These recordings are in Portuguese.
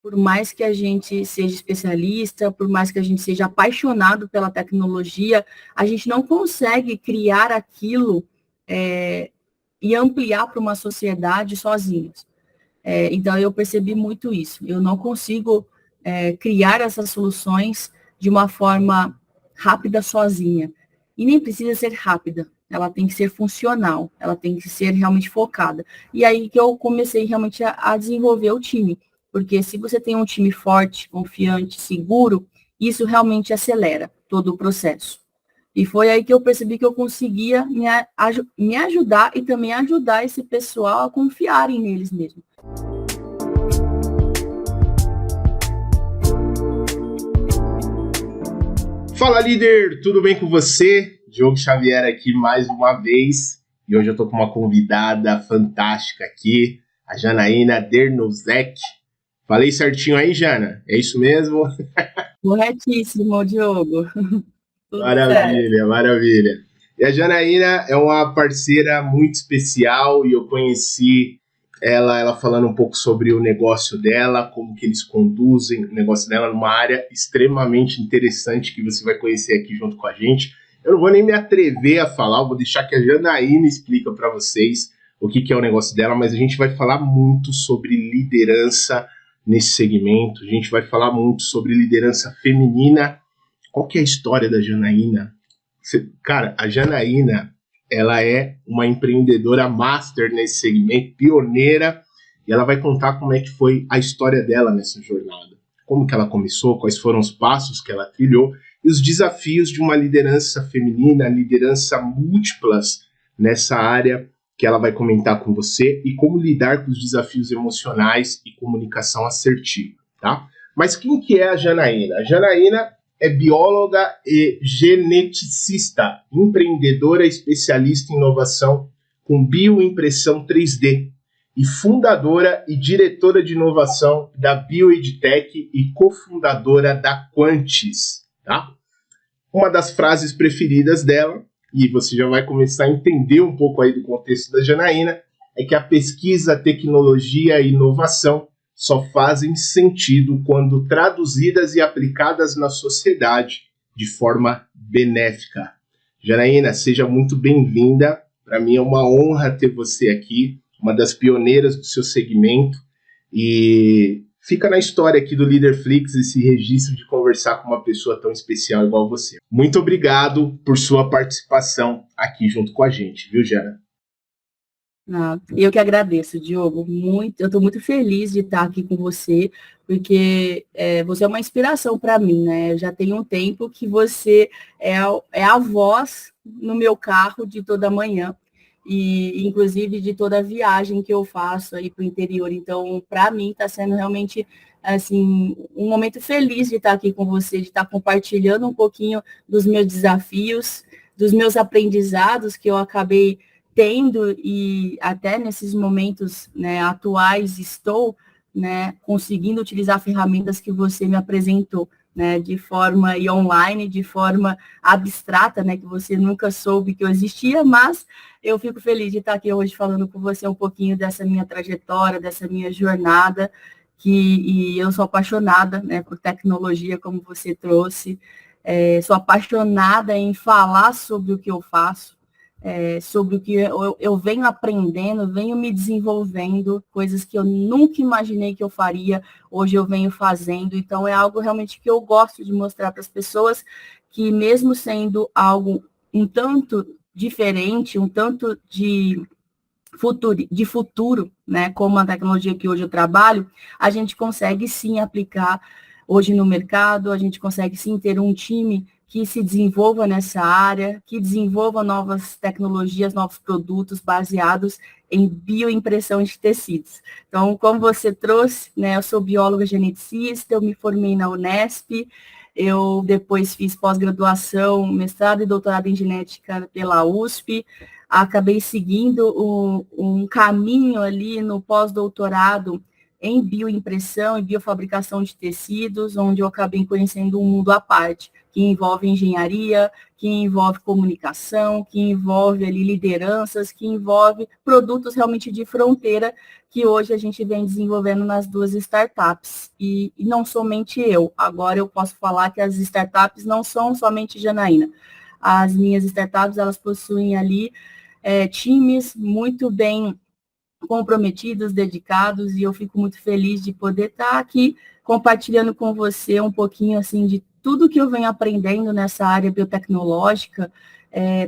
por mais que a gente seja especialista, por mais que a gente seja apaixonado pela tecnologia, a gente não consegue criar aquilo e ampliar para uma sociedade sozinhos. Então, eu percebi muito isso. Eu não consigo criar essas soluções de uma forma rápida sozinha. E nem precisa ser rápida. Ela tem que ser funcional. Ela tem que ser realmente focada. E aí que eu comecei realmente a desenvolver o time. Porque se você tem um time forte, confiante, seguro, isso realmente acelera todo o processo. E foi aí que eu percebi que eu conseguia me ajudar e também ajudar esse pessoal a confiarem neles mesmos. Fala, líder! Tudo bem com você? Diogo Xavier aqui mais uma vez. E hoje eu tô com uma convidada fantástica aqui, a Janaína Dernozek. Falei certinho aí, Jana? É isso mesmo? Corretíssimo, Diogo. Maravilha, maravilha. E a Janaína é uma parceira muito especial e eu conheci ela falando um pouco sobre o negócio dela, como que eles conduzem o negócio dela numa área extremamente interessante que você vai conhecer aqui junto com a gente. Eu não vou nem me atrever a falar, eu vou deixar que a Janaína explica para vocês o que é o negócio dela, mas a gente vai falar muito sobre liderança nesse segmento, a gente vai falar muito sobre liderança feminina. Qual que é a história da Janaína? Cara, a Janaína, ela é uma empreendedora master nesse segmento, pioneira, e ela vai contar como é que foi a história dela nessa jornada. Como que ela começou, quais foram os passos que ela trilhou e os desafios de uma liderança feminina, liderança múltiplas nessa área que ela vai comentar com você e como lidar com os desafios emocionais e comunicação assertiva, tá? Mas quem que é a Janaína? A Janaína é bióloga e geneticista, empreendedora especialista em inovação com bioimpressão 3D e fundadora e diretora de inovação da BioEdTech e cofundadora da Quantis. Tá? Uma das frases preferidas dela, e você já vai começar a entender um pouco aí do contexto da Janaína, é que a pesquisa, a tecnologia e inovação só fazem sentido quando traduzidas e aplicadas na sociedade de forma benéfica. Janaína, seja muito bem-vinda. Para mim é uma honra ter você aqui, uma das pioneiras do seu segmento. E fica na história aqui do Leaderflix esse registro de conversar com uma pessoa tão especial igual você. Muito obrigado por sua participação aqui junto com a gente, viu, Jana? Eu que agradeço, Diogo, muito. Eu estou muito feliz de estar aqui com você, porque você é uma inspiração para mim, né? Eu já tenho um tempo que você é a voz no meu carro de toda manhã, e inclusive de toda viagem que eu faço aí para o interior. Então, para mim, está sendo realmente assim um momento feliz de estar aqui com você, de estar compartilhando um pouquinho dos meus desafios, dos meus aprendizados que eu acabei tendo, e até nesses momentos, né, atuais estou, né, conseguindo utilizar ferramentas que você me apresentou, né, de forma online, de forma abstrata, né, que você nunca soube que eu existia, mas eu fico feliz de estar aqui hoje falando com você um pouquinho dessa minha trajetória, dessa minha jornada, e eu sou apaixonada, né, por tecnologia, como você trouxe, sou apaixonada em falar sobre o que eu faço, sobre o que eu venho aprendendo, venho me desenvolvendo, coisas que eu nunca imaginei que eu faria, hoje eu venho fazendo. Então, é algo realmente que eu gosto de mostrar para as pessoas, que mesmo sendo algo um tanto diferente, um tanto de futuro, né, como a tecnologia que hoje eu trabalho, a gente consegue sim aplicar hoje no mercado, a gente consegue sim ter um time que se desenvolva nessa área, que desenvolva novas tecnologias, novos produtos baseados em bioimpressão de tecidos. Então, como você trouxe, né, eu sou bióloga geneticista, eu me formei na Unesp, eu depois fiz pós-graduação, mestrado e doutorado em genética pela USP, acabei seguindo um caminho ali no pós-doutorado em bioimpressão e biofabricação de tecidos, onde eu acabei conhecendo um mundo à parte, que envolve engenharia, que envolve comunicação, que envolve ali lideranças, que envolve produtos realmente de fronteira, que hoje a gente vem desenvolvendo nas duas startups. E não somente eu, agora eu posso falar que as startups não são somente Janaína. As minhas startups, elas possuem ali times muito bem comprometidos, dedicados, e eu fico muito feliz de poder estar aqui compartilhando com você um pouquinho assim de tudo que eu venho aprendendo nessa área biotecnológica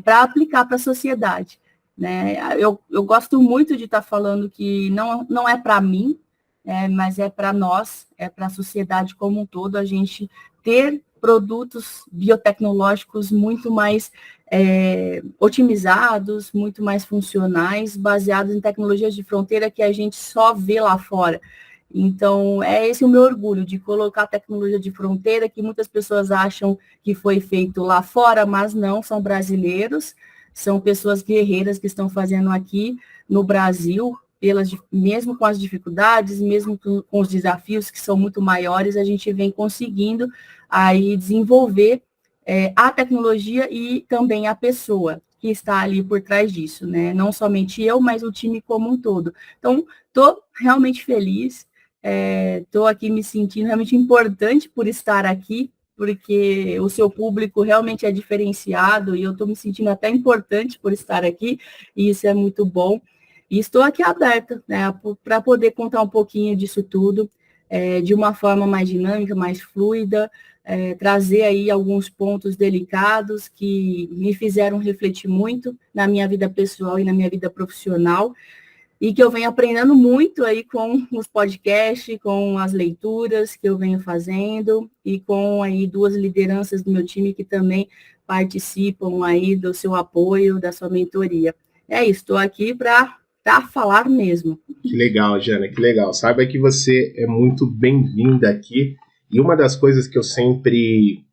para aplicar para a sociedade. Né? Eu gosto muito de estar falando que não é para mim, mas é para nós, é para a sociedade como um todo, a gente ter produtos biotecnológicos muito mais otimizados, muito mais funcionais, baseados em tecnologias de fronteira que a gente só vê lá fora. Então, é esse o meu orgulho, de colocar tecnologia de fronteira, que muitas pessoas acham que foi feito lá fora, mas não, são brasileiros, são pessoas guerreiras que estão fazendo aqui no Brasil, mesmo com as dificuldades, mesmo com os desafios que são muito maiores, a gente vem conseguindo aí desenvolver a tecnologia e também a pessoa que está ali por trás disso, né? Não somente eu, mas o time como um todo. Então, estou realmente feliz, estou aqui me sentindo realmente importante por estar aqui, porque o seu público realmente é diferenciado e eu estou me sentindo até importante por estar aqui, e isso é muito bom. E estou aqui aberta, né, para poder contar um pouquinho disso tudo, de uma forma mais dinâmica, mais fluida, trazer aí alguns pontos delicados que me fizeram refletir muito na minha vida pessoal e na minha vida profissional, e que eu venho aprendendo muito aí com os podcasts, com as leituras que eu venho fazendo, e com aí duas lideranças do meu time que também participam aí do seu apoio, da sua mentoria. É isso, estou aqui para falar mesmo. Que legal, Jana, que legal. Saiba que você é muito bem-vinda aqui. E uma das coisas que eu sempre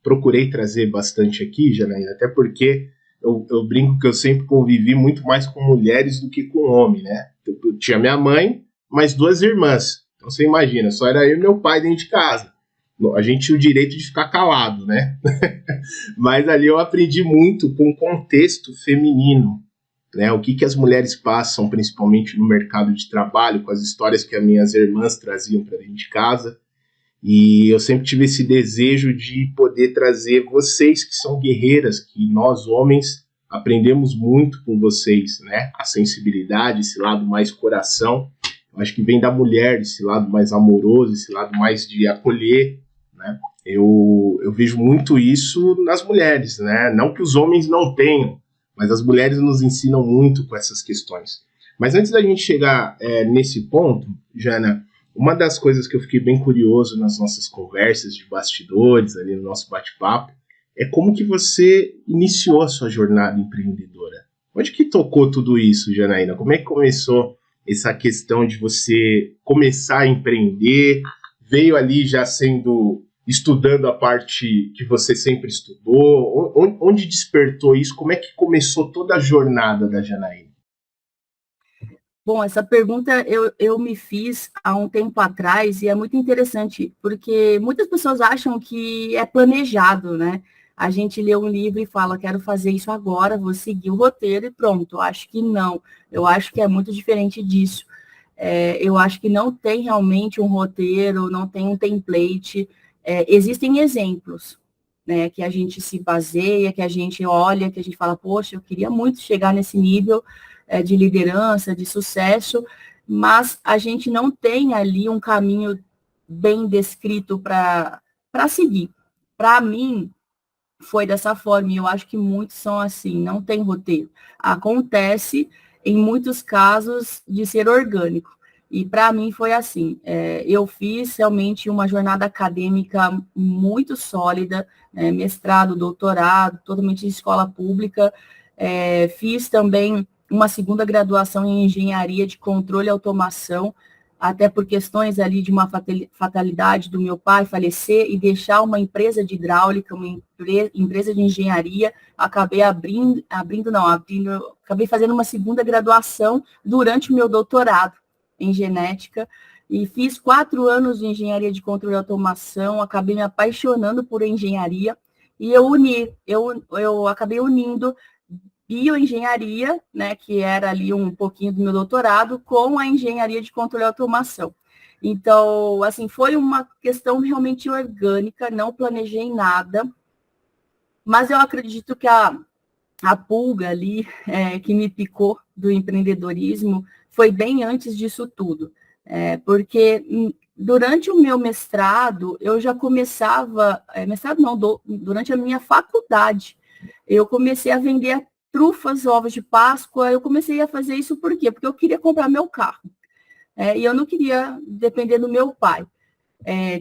procurei trazer bastante aqui, Janaína, até porque eu brinco que eu sempre convivi muito mais com mulheres do que com homem, né? Eu tinha minha mãe, mais duas irmãs. Então você imagina, só era eu e meu pai dentro de casa. A gente tinha o direito de ficar calado, né? Mas ali eu aprendi muito com o contexto feminino, né? O que as mulheres passam, principalmente no mercado de trabalho, com as histórias que as minhas irmãs traziam para dentro de casa. E eu sempre tive esse desejo de poder trazer vocês que são guerreiras, que nós homens aprendemos muito com vocês, né? A sensibilidade, esse lado mais coração, eu acho que vem da mulher, esse lado mais amoroso, esse lado mais de acolher, né? Eu vejo muito isso nas mulheres, né? Não que os homens não tenham, mas as mulheres nos ensinam muito com essas questões. Mas antes da gente chegar nesse ponto, Jana, uma das coisas que eu fiquei bem curioso nas nossas conversas de bastidores, ali no nosso bate-papo, é como que você iniciou a sua jornada empreendedora. Onde que tocou tudo isso, Janaína? Como é que começou essa questão de você começar a empreender? Veio ali já estudando a parte que você sempre estudou? Onde despertou isso? Como é que começou toda a jornada da Janaína? Bom, essa pergunta eu me fiz há um tempo atrás e é muito interessante, porque muitas pessoas acham que é planejado, né? A gente lê um livro e fala, quero fazer isso agora, vou seguir o roteiro e pronto. Eu acho que não. Eu acho que é muito diferente disso. Eu acho que não tem realmente um roteiro, não tem um template. Existem exemplos, né, que a gente se baseia, que a gente olha, que a gente fala, poxa, eu queria muito chegar nesse nível de liderança, de sucesso, mas a gente não tem ali um caminho bem descrito para seguir. Para mim, foi dessa forma, e eu acho que muitos são assim, não tem roteiro. Acontece, em muitos casos, de ser orgânico. E para mim foi assim, eu fiz realmente uma jornada acadêmica muito sólida, mestrado, doutorado, totalmente em escola pública, fiz também uma segunda graduação em engenharia de controle e automação, até por questões ali de uma fatalidade do meu pai falecer e deixar uma empresa de hidráulica, uma empresa de engenharia, acabei acabei fazendo uma segunda graduação durante o meu doutorado. em genética, e fiz 4 anos de engenharia de controle e automação, acabei me apaixonando por engenharia, e eu acabei unindo bioengenharia, né, que era ali um pouquinho do meu doutorado, com a engenharia de controle e automação. Então, assim, foi uma questão realmente orgânica, não planejei nada, mas eu acredito que a pulga ali que me picou do empreendedorismo foi bem antes disso tudo, porque durante o meu mestrado, eu já começava, durante a minha faculdade, eu comecei a vender trufas, ovos de Páscoa, eu comecei a fazer isso por quê? Porque eu queria comprar meu carro, e eu não queria depender do meu pai.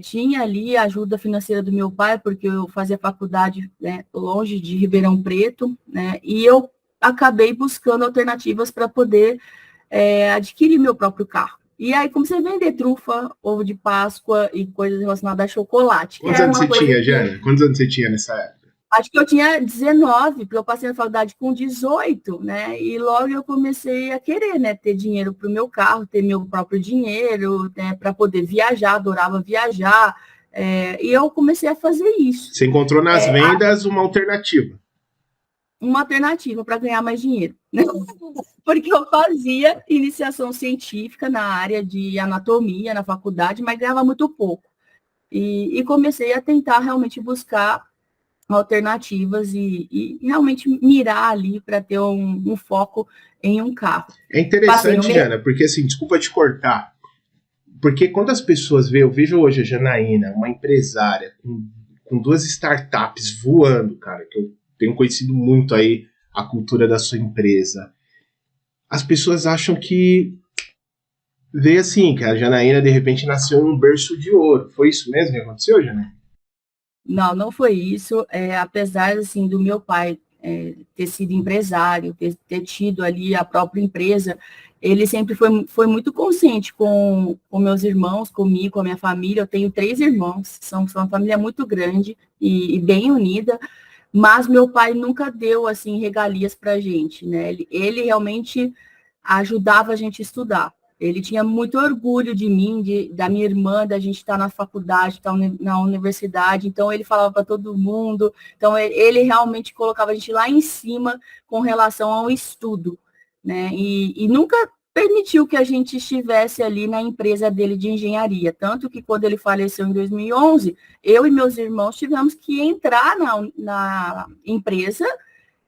Tinha ali a ajuda financeira do meu pai, porque eu fazia faculdade, né, longe de Ribeirão Preto, né, e eu acabei buscando alternativas para poder adquirir meu próprio carro. E aí comecei a vender trufa, ovo de Páscoa e coisas relacionadas a chocolate. Quantos anos você tinha, Jana? Quantos anos você tinha nessa época? Acho que eu tinha 19, porque eu passei na faculdade com 18, né? E logo eu comecei a querer, né? Ter dinheiro para o meu carro, ter meu próprio dinheiro, né? Para poder viajar, adorava viajar. E eu comecei a fazer isso. Você encontrou nas vendas uma alternativa. Uma alternativa para ganhar mais dinheiro, né? Porque eu fazia iniciação científica na área de anatomia na faculdade, mas ganhava muito pouco. E comecei a tentar realmente buscar alternativas e realmente mirar ali para ter um foco em um carro. É interessante, Jana, porque assim, desculpa te cortar, porque quando as pessoas veem, eu vejo hoje a Janaína, uma empresária com 2 startups voando, cara, que eu tenho conhecido muito aí a cultura da sua empresa, as pessoas acham que vê assim, que a Janaína de repente nasceu num berço de ouro. Foi isso mesmo que aconteceu, Janaína? Não, não foi isso. Apesar assim, do meu pai ter sido empresário, ter tido ali a própria empresa, ele sempre foi muito consciente com meus irmãos, comigo, com a minha família. Eu tenho 3 irmãos, são uma família muito grande e bem unida, mas meu pai nunca deu assim regalias para a gente, né? Ele realmente ajudava a gente a estudar. Ele tinha muito orgulho de mim, da minha irmã, da gente estar na faculdade, estar na universidade. Então, ele falava para todo mundo. Então, ele realmente colocava a gente lá em cima com relação ao estudo, né? E nunca permitiu que a gente estivesse ali na empresa dele de engenharia. Tanto que, quando ele faleceu em 2011, eu e meus irmãos tivemos que entrar na empresa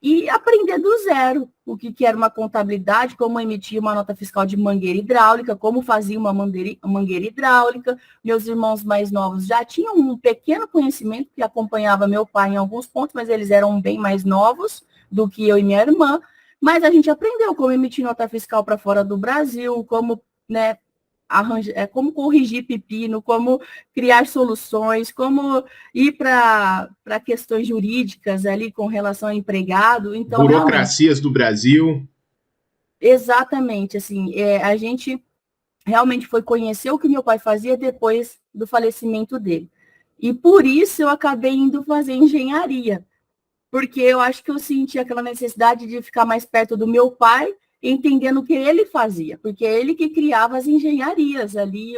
e aprender do zero o que era uma contabilidade, como emitir uma nota fiscal de mangueira hidráulica, como fazia uma mangueira hidráulica. Meus irmãos mais novos já tinham um pequeno conhecimento, que acompanhava meu pai em alguns pontos, mas eles eram bem mais novos do que eu e minha irmã. Mas a gente aprendeu como emitir nota fiscal para fora do Brasil, como, né, como corrigir pepino, como criar soluções, como ir para questões jurídicas ali com relação ao empregado. Então, burocracias do Brasil. Exatamente, assim, a gente realmente foi conhecer o que meu pai fazia depois do falecimento dele. E por isso eu acabei indo fazer engenharia, porque eu acho que eu senti aquela necessidade de ficar mais perto do meu pai, entendendo o que ele fazia, porque é ele que criava as engenharias ali,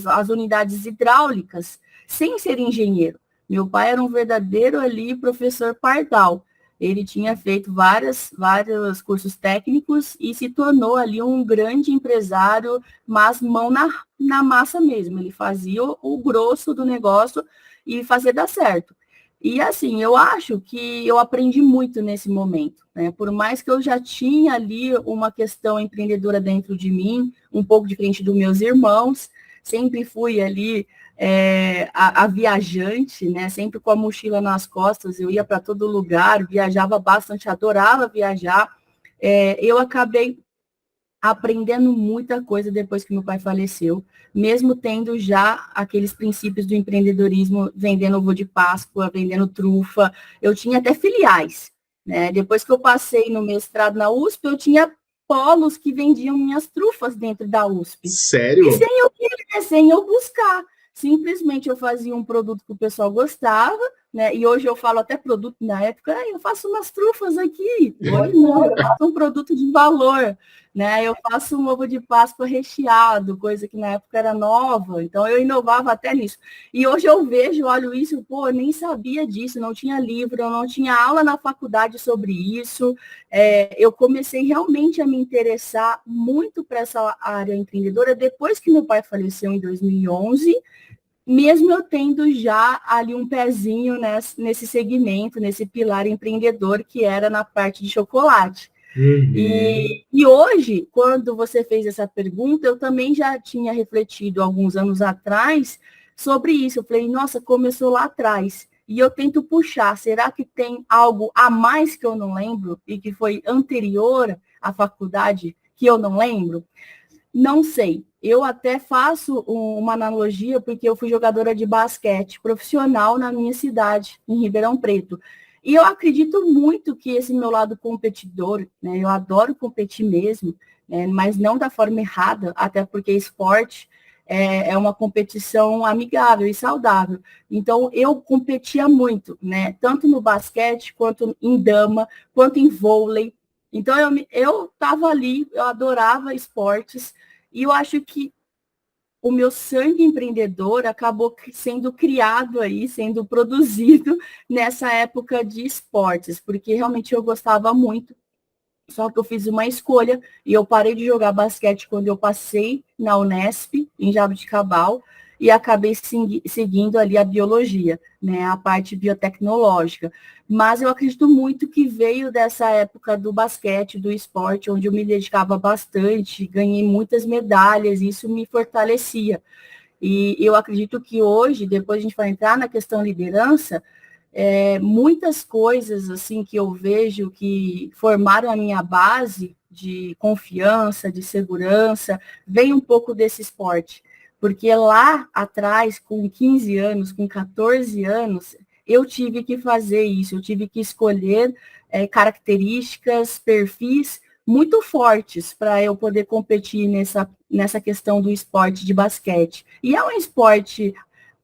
as unidades hidráulicas, sem ser engenheiro. Meu pai era um verdadeiro ali professor pardal. Ele tinha feito vários cursos técnicos e se tornou ali um grande empresário, mas mão na massa mesmo. Ele fazia o grosso do negócio e fazia dar certo. E assim, eu acho que eu aprendi muito nesse momento, né? Por mais que eu já tinha ali uma questão empreendedora dentro de mim, um pouco diferente dos meus irmãos, sempre fui ali a viajante, né? Sempre com a mochila nas costas, eu ia para todo lugar, viajava bastante, adorava viajar. Eu acabei aprendendo muita coisa depois que meu pai faleceu, mesmo tendo já aqueles princípios do empreendedorismo, vendendo ovo de Páscoa, vendendo trufa. Eu tinha até filiais, né? Depois que eu passei no mestrado na USP, eu tinha polos que vendiam minhas trufas dentro da USP. Sério? E sem eu buscar. Simplesmente eu fazia um produto que o pessoal gostava, né? E hoje eu falo até produto, na época, eu faço umas trufas aqui. Hoje não, eu faço um produto de valor, né? Eu faço um ovo de Páscoa recheado, coisa que na época era nova. Então eu inovava até nisso. E hoje eu vejo, olho isso, pô, eu nem sabia disso, não tinha livro, eu não tinha aula na faculdade sobre isso. Eu comecei realmente a me interessar muito para essa área empreendedora depois que meu pai faleceu em 2011, mesmo eu tendo já ali um pezinho nesse segmento, nesse pilar empreendedor que era na parte de chocolate. Uhum. E hoje, quando você fez essa pergunta, eu também já tinha refletido alguns anos atrás sobre isso. Eu falei, nossa, começou lá atrás. E eu tento puxar, será que tem algo a mais que eu não lembro e que foi anterior à faculdade que eu não lembro? Não sei. Eu até faço uma analogia, porque eu fui jogadora de basquete profissional na minha cidade, em Ribeirão Preto. E eu acredito muito que esse meu lado competidor, né, eu adoro competir mesmo, né, mas não da forma errada, até porque esporte é uma competição amigável e saudável. Então, eu competia muito, né, tanto no basquete, quanto em dama, quanto em vôlei. Então, eu estava ali, eu adorava esportes, e eu acho que o meu sangue empreendedor acabou sendo criado aí, sendo produzido nessa época de esportes, porque realmente eu gostava muito. Só que eu fiz uma escolha e eu parei de jogar basquete quando eu passei na Unesp, em Jaboticabal, e acabei seguindo ali a biologia, né, a parte biotecnológica. Mas eu acredito muito que veio dessa época do basquete, do esporte, onde eu me dedicava bastante, ganhei muitas medalhas, e isso me fortalecia. E eu acredito que hoje, depois a gente vai entrar na questão liderança, muitas coisas assim que eu vejo que formaram a minha base de confiança, de segurança, vem um pouco desse esporte. Porque lá atrás, com 15 anos, com 14 anos, eu tive que fazer isso, eu tive que escolher características, perfis muito fortes para eu poder competir nessa questão do esporte de basquete. E é um esporte,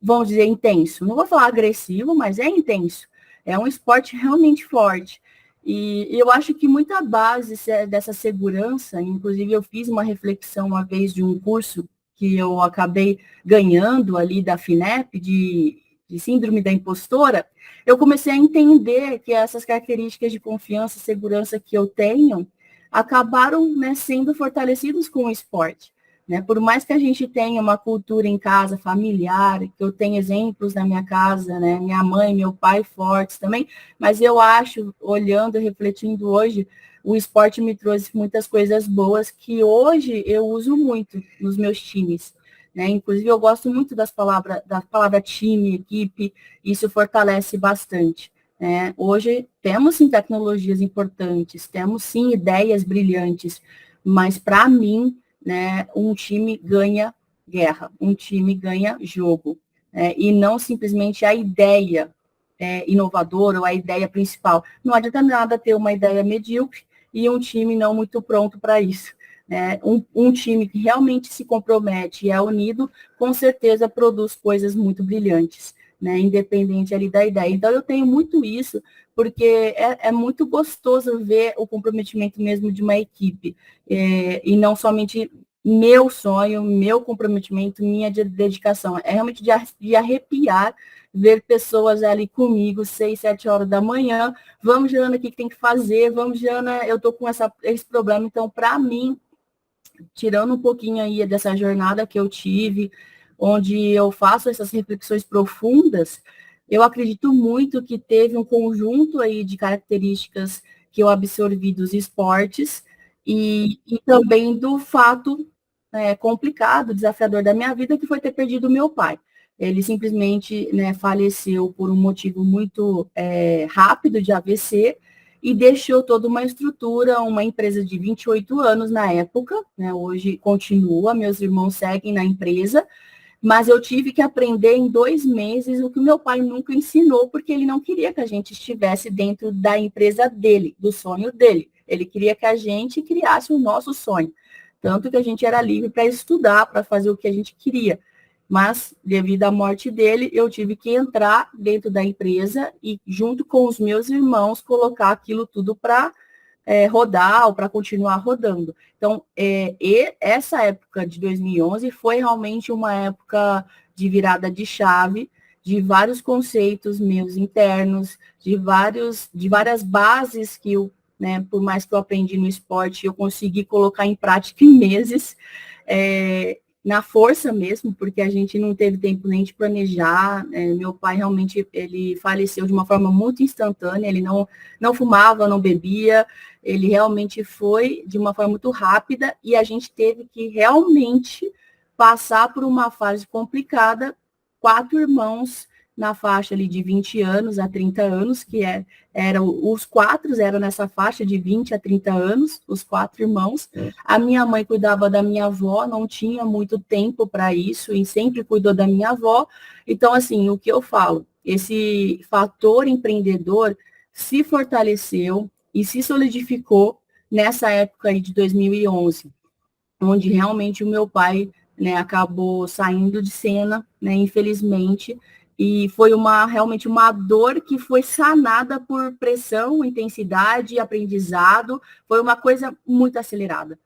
vamos dizer, intenso. Não vou falar agressivo, mas é intenso. É um esporte realmente forte. E eu acho que muita base dessa segurança, inclusive eu fiz uma reflexão uma vez de um curso que eu acabei ganhando ali da FINEP, de síndrome da impostora, eu comecei a entender que essas características de confiança e segurança que eu tenho acabaram, né, sendo fortalecidos com o esporte. Né? Por mais que a gente tenha uma cultura em casa familiar, que eu tenho exemplos na minha casa, né? Minha mãe, meu pai fortes também, mas eu acho, olhando e refletindo hoje, o esporte me trouxe muitas coisas boas que hoje eu uso muito nos meus times. Né? Inclusive, eu gosto muito da palavra time, equipe, isso fortalece bastante. Né? Hoje temos sim tecnologias importantes, temos sim ideias brilhantes, mas para mim, né, um time ganha guerra, um time ganha jogo, e não simplesmente a ideia inovadora ou a ideia principal. Não adianta nada ter uma ideia medíocre e um time não muito pronto para isso. Né? Um time que realmente se compromete e é unido, com certeza produz coisas muito brilhantes, né? Independente ali da ideia. Então, eu tenho muito isso, porque é muito gostoso ver o comprometimento mesmo de uma equipe, e não somente meu sonho, meu comprometimento, minha dedicação. É realmente de arrepiar ver pessoas ali comigo, 6, 7 horas da manhã. Vamos, Jana, o que tem que fazer? Vamos, Jana, eu estou com esse problema. Então, para mim, tirando um pouquinho aí dessa jornada que eu tive, onde eu faço essas reflexões profundas, eu acredito muito que teve um conjunto aí de características que eu absorvi dos esportes e também do fato complicado, desafiador da minha vida, que foi ter perdido meu pai. Ele simplesmente, né, faleceu por um motivo muito rápido de AVC, e deixou toda uma estrutura, uma empresa de 28 anos na época, né, hoje continua, meus irmãos seguem na empresa, mas eu tive que aprender em 2 meses o que meu pai nunca ensinou, porque ele não queria que a gente estivesse dentro da empresa dele, do sonho dele. Ele queria que a gente criasse o nosso sonho. Tanto que a gente era livre para estudar, para fazer o que a gente queria. Mas, devido à morte dele, eu tive que entrar dentro da empresa e, junto com os meus irmãos, colocar aquilo tudo para rodar ou para continuar rodando. Então, e essa época de 2011 foi realmente uma época de virada de chave, de vários conceitos meus internos, de várias bases que eu, né, por mais que eu aprendi no esporte, eu consegui colocar em prática em meses, na força mesmo, porque a gente não teve tempo nem de planejar. Meu pai realmente, ele faleceu de uma forma muito instantânea, ele não fumava, não bebia, ele realmente foi de uma forma muito rápida e a gente teve que realmente passar por uma fase complicada, 4 irmãos na faixa ali de 20 anos a 30 anos, que os 4 eram nessa faixa de 20 a 30 anos, os 4 irmãos. A minha mãe cuidava da minha avó, não tinha muito tempo para isso, e sempre cuidou da minha avó. Então, assim, o que eu falo, esse fator empreendedor se fortaleceu e se solidificou nessa época aí de 2011, onde realmente o meu pai, né, acabou saindo de cena, né, infelizmente, e foi realmente uma dor que foi sanada por pressão, intensidade, aprendizado, foi uma coisa muito acelerada.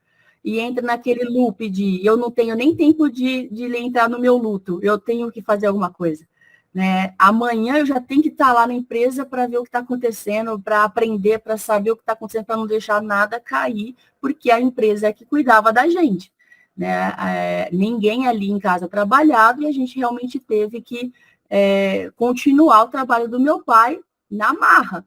E entra naquele loop de eu não tenho nem tempo de entrar no meu luto, eu tenho que fazer alguma coisa. Né? Amanhã eu já tenho que estar lá na empresa para ver o que está acontecendo, para aprender, para saber o que está acontecendo, para não deixar nada cair, porque a empresa é que cuidava da gente. Né? Ninguém ali em casa trabalhava e a gente realmente teve que continuar o trabalho do meu pai na marra.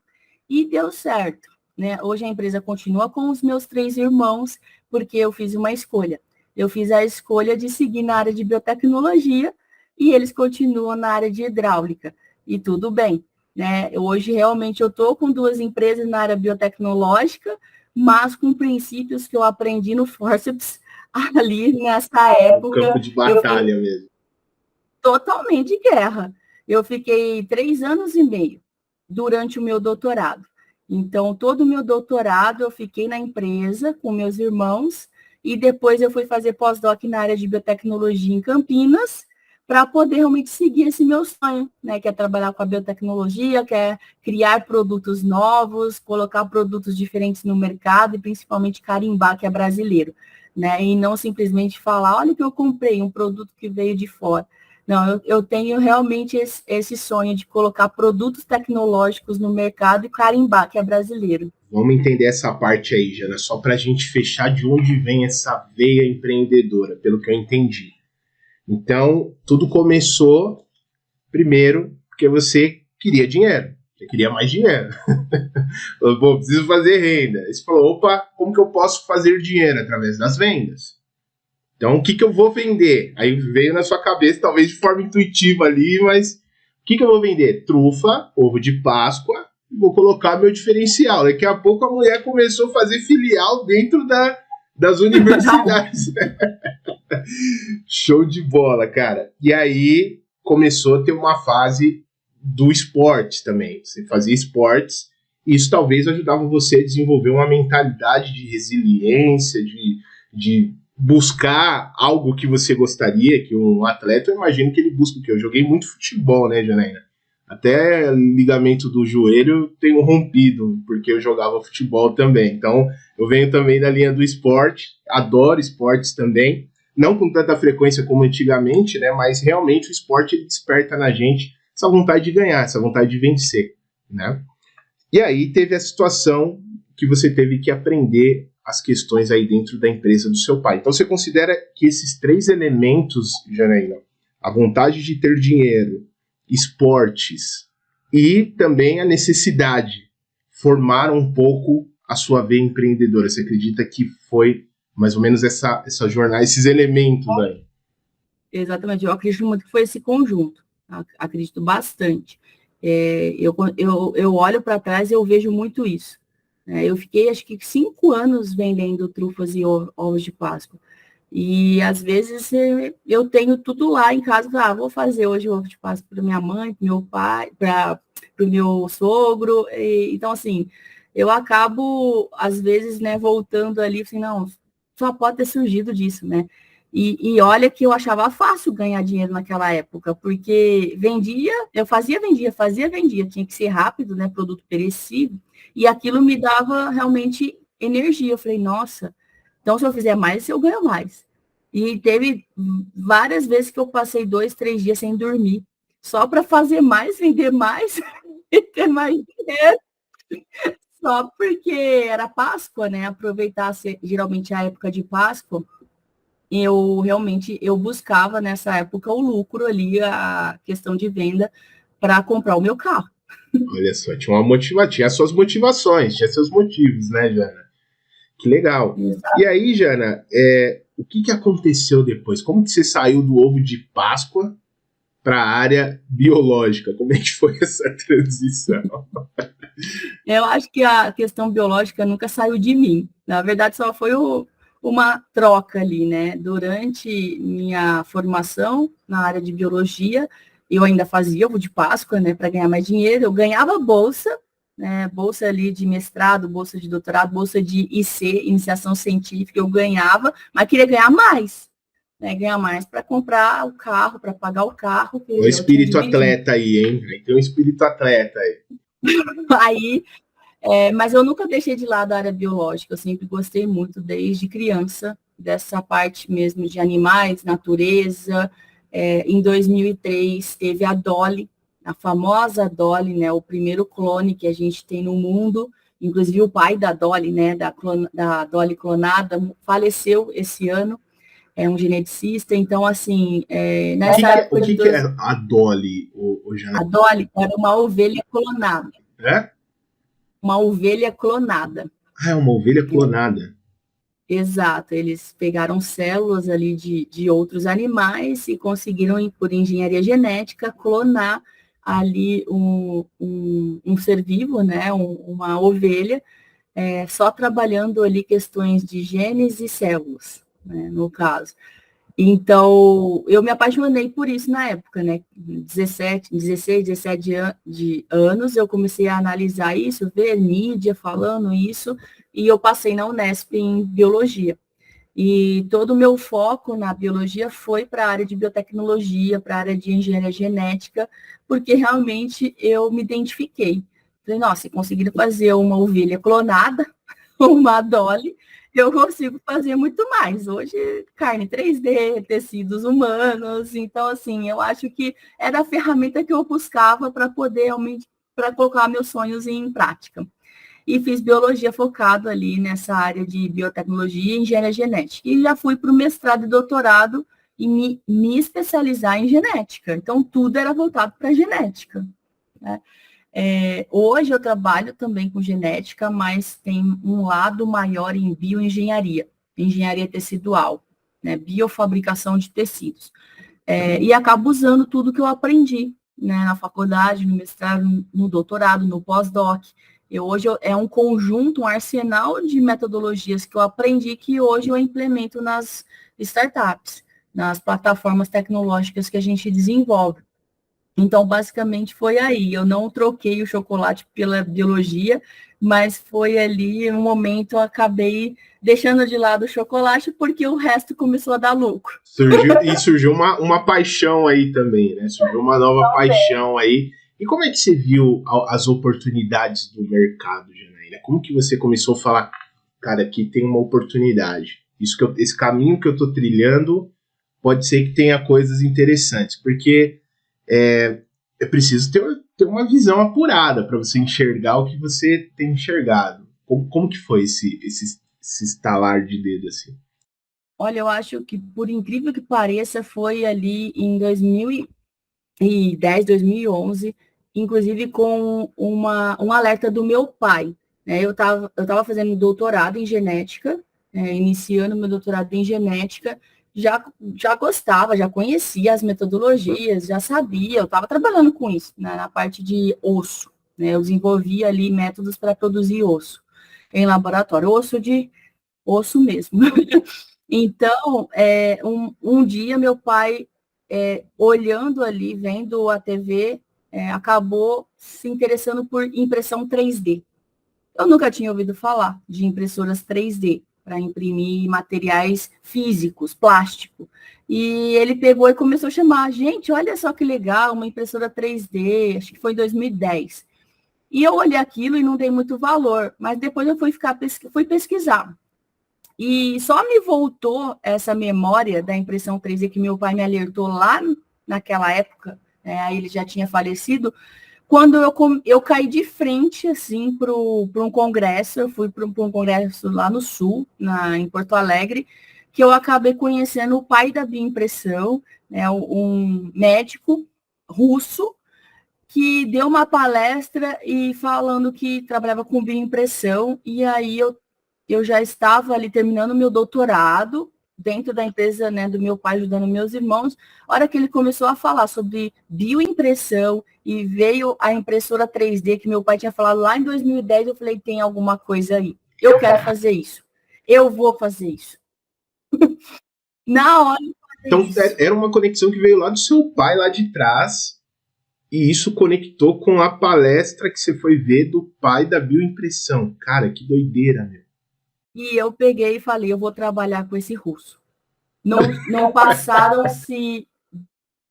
E deu certo. Né? Hoje a empresa continua com os meus 3 irmãos, porque eu fiz uma escolha. Eu fiz a escolha de seguir na área de biotecnologia e eles continuam na área de hidráulica. E tudo bem. Né? Hoje, realmente, eu estou com 2 empresas na área biotecnológica, mas com princípios que eu aprendi no Forceps ali nessa época. Campo de batalha mesmo. Totalmente guerra. Eu fiquei 3 anos e meio durante o meu doutorado. Então, todo o meu doutorado eu fiquei na empresa com meus irmãos e depois eu fui fazer pós-doc na área de biotecnologia em Campinas para poder realmente seguir esse meu sonho, né? Que é trabalhar com a biotecnologia, que é criar produtos novos, colocar produtos diferentes no mercado e principalmente carimbar que é brasileiro, né? E não simplesmente falar, olha que eu comprei um produto que veio de fora. Não, eu tenho realmente esse sonho de colocar produtos tecnológicos no mercado e carimbar que é brasileiro. Vamos entender essa parte aí, Jana, só para a gente fechar de onde vem essa veia empreendedora, pelo que eu entendi. Então, tudo começou, primeiro, porque você queria dinheiro, você queria mais dinheiro. Falou, pô, preciso fazer renda. Aí você falou, opa, como que eu posso fazer dinheiro? Através das vendas. Então, o que eu vou vender? Aí veio na sua cabeça, talvez de forma intuitiva ali, mas o que eu vou vender? Trufa, ovo de Páscoa, e vou colocar meu diferencial. Daqui a pouco a mulher começou a fazer filial dentro das universidades. Show de bola, cara. E aí começou a ter uma fase do esporte também. Você fazia esportes, e isso talvez ajudava você a desenvolver uma mentalidade de resiliência, de buscar algo que você gostaria, que um atleta, eu imagino que ele busca o quê? Eu joguei muito futebol, né, Janaína? Até ligamento do joelho tenho rompido, porque eu jogava futebol também. Então, eu venho também da linha do esporte, adoro esportes também, não com tanta frequência como antigamente, né, mas realmente o esporte ele desperta na gente essa vontade de ganhar, essa vontade de vencer, né? E aí teve a situação que você teve que aprender as questões aí dentro da empresa do seu pai. Então você considera que esses 3 elementos, Janaína, a vontade de ter dinheiro, esportes e também a necessidade, formaram um pouco a sua veia empreendedora. Você acredita que foi mais ou menos essa jornada, esses elementos aí? Exatamente, eu acredito muito que foi esse conjunto, acredito bastante. Eu olho para trás e eu vejo muito isso. Eu fiquei, acho que 5 anos vendendo trufas e ovos de Páscoa. E, às vezes, eu tenho tudo lá em casa. Vou fazer hoje o ovo de Páscoa para minha mãe, para meu pai, para o meu sogro. Então, assim, eu acabo, às vezes, né, voltando ali, assim, não, só pode ter surgido disso, né? E olha que eu achava fácil ganhar dinheiro naquela época, porque vendia, eu vendia, tinha que ser rápido, né, produto perecível, e aquilo me dava realmente energia. Eu falei, nossa, então se eu fizer mais, eu ganho mais. E teve várias vezes que eu passei 2, 3 dias sem dormir, só para fazer mais, vender mais e ter mais dinheiro, só porque era Páscoa, né? Aproveitasse geralmente a época de Páscoa, eu buscava nessa época o lucro ali, a questão de venda para comprar o meu carro. Olha só, tinha suas motivações, tinha seus motivos, né, Jana? Que legal. E aí, Jana, o que aconteceu depois? Como que você saiu do ovo de Páscoa para a área biológica? Como é que foi essa transição? Eu acho que a questão biológica nunca saiu de mim. Na verdade, só foi uma troca ali, né? Durante minha formação na área de biologia, eu ainda fazia ovo de Páscoa, né, para ganhar mais dinheiro. Eu ganhava bolsa, né, bolsa ali de mestrado, bolsa de doutorado, bolsa de IC, iniciação científica, eu ganhava, mas queria ganhar mais, né? Ganhar mais para comprar o carro, para pagar o carro que O eu tinha espírito dividido. atleta aí, hein? Aí tem um espírito atleta aí. Aí mas eu nunca deixei de lado a área biológica, eu sempre gostei muito, desde criança, dessa parte mesmo de animais, natureza. Em 2003, teve a Dolly, a famosa Dolly, né, o primeiro clone que a gente tem no mundo, inclusive o pai da Dolly, né, da Dolly clonada, faleceu esse ano, é um geneticista. Então, assim, nessa O época de que é a Dolly, o a Jana? Dolly era uma ovelha clonada, É? uma ovelha clonada. Ah, é uma ovelha clonada. Exato, eles pegaram células ali de outros animais e conseguiram, por engenharia genética, clonar ali um ser vivo, né, uma ovelha, só trabalhando ali questões de genes e células, né, no caso. Então, eu me apaixonei por isso na época, né? 17 anos, eu comecei a analisar isso, ver mídia falando isso, e eu passei na Unesp em biologia. E todo o meu foco na biologia foi para a área de biotecnologia, para a área de engenharia genética, porque realmente eu me identifiquei. Falei, nossa, se conseguir fazer uma ovelha clonada, uma Dolly, eu consigo fazer muito mais. Hoje, carne 3D, tecidos humanos. Então, assim, eu acho que era a ferramenta que eu buscava para poder realmente, para colocar meus sonhos em prática. E fiz biologia focado ali nessa área de biotecnologia e engenharia genética. E já fui para o mestrado e doutorado e me especializar em genética. Então, tudo era voltado para genética, né? Hoje eu trabalho também com genética, mas tem um lado maior em bioengenharia, engenharia tecidual, né, biofabricação de tecidos. E acabo usando tudo que eu aprendi, né, na faculdade, no mestrado, no doutorado, no pós-doc. Hoje é um conjunto, um arsenal de metodologias que eu aprendi que hoje eu implemento nas startups, nas plataformas tecnológicas que a gente desenvolve. Então, basicamente, foi aí. Eu não troquei o chocolate pela biologia, mas foi ali um momento eu acabei deixando de lado o chocolate porque o resto começou a dar lucro. Surgiu uma paixão aí também, né? Surgiu uma nova paixão aí. E como é que você viu as oportunidades do mercado, Janaína? Como que você começou a falar, cara, aqui tem uma oportunidade. Esse caminho que eu tô trilhando pode ser que tenha coisas interessantes, porque é preciso ter uma visão apurada para você enxergar o que você tem enxergado. Como que foi esse estalar de dedo assim? Olha, eu acho que, por incrível que pareça, foi ali em 2010, 2011, inclusive com um alerta do meu pai, né? Eu tava fazendo doutorado em genética, iniciando meu doutorado em genética, já gostava, já conhecia as metodologias, já sabia, eu estava trabalhando com isso, né, na parte de osso, né? Eu desenvolvia ali métodos para produzir osso em laboratório, osso mesmo. Então, um dia meu pai, olhando ali, vendo a TV, acabou se interessando por impressão 3D. Eu nunca tinha ouvido falar de impressoras 3D, para imprimir materiais físicos, plástico. E ele pegou e começou a chamar, gente, olha só que legal, uma impressora 3D, acho que foi em 2010. E eu olhei aquilo e não dei muito valor, mas depois eu fui pesquisar. E só me voltou essa memória da impressão 3D que meu pai me alertou lá naquela época, aí ele já tinha falecido, quando eu caí de frente, assim, para um congresso, eu fui para um congresso lá no Sul, em Porto Alegre, que eu acabei conhecendo o pai da bioimpressão, né, um médico russo, que deu uma palestra e falando que trabalhava com bioimpressão, e aí eu já estava ali terminando meu doutorado, dentro da empresa, né, do meu pai, ajudando meus irmãos. A hora que ele começou a falar sobre bioimpressão e veio a impressora 3D, que meu pai tinha falado lá em 2010, eu falei, tem alguma coisa aí. Eu quero fazer isso. Eu vou fazer isso. Na hora de fazer Então, isso. era uma conexão que veio lá do seu pai, lá de trás, e isso conectou com a palestra que você foi ver do pai da bioimpressão. Cara, que doideira, meu. E eu peguei e falei, eu vou trabalhar com esse russo. Não passaram-se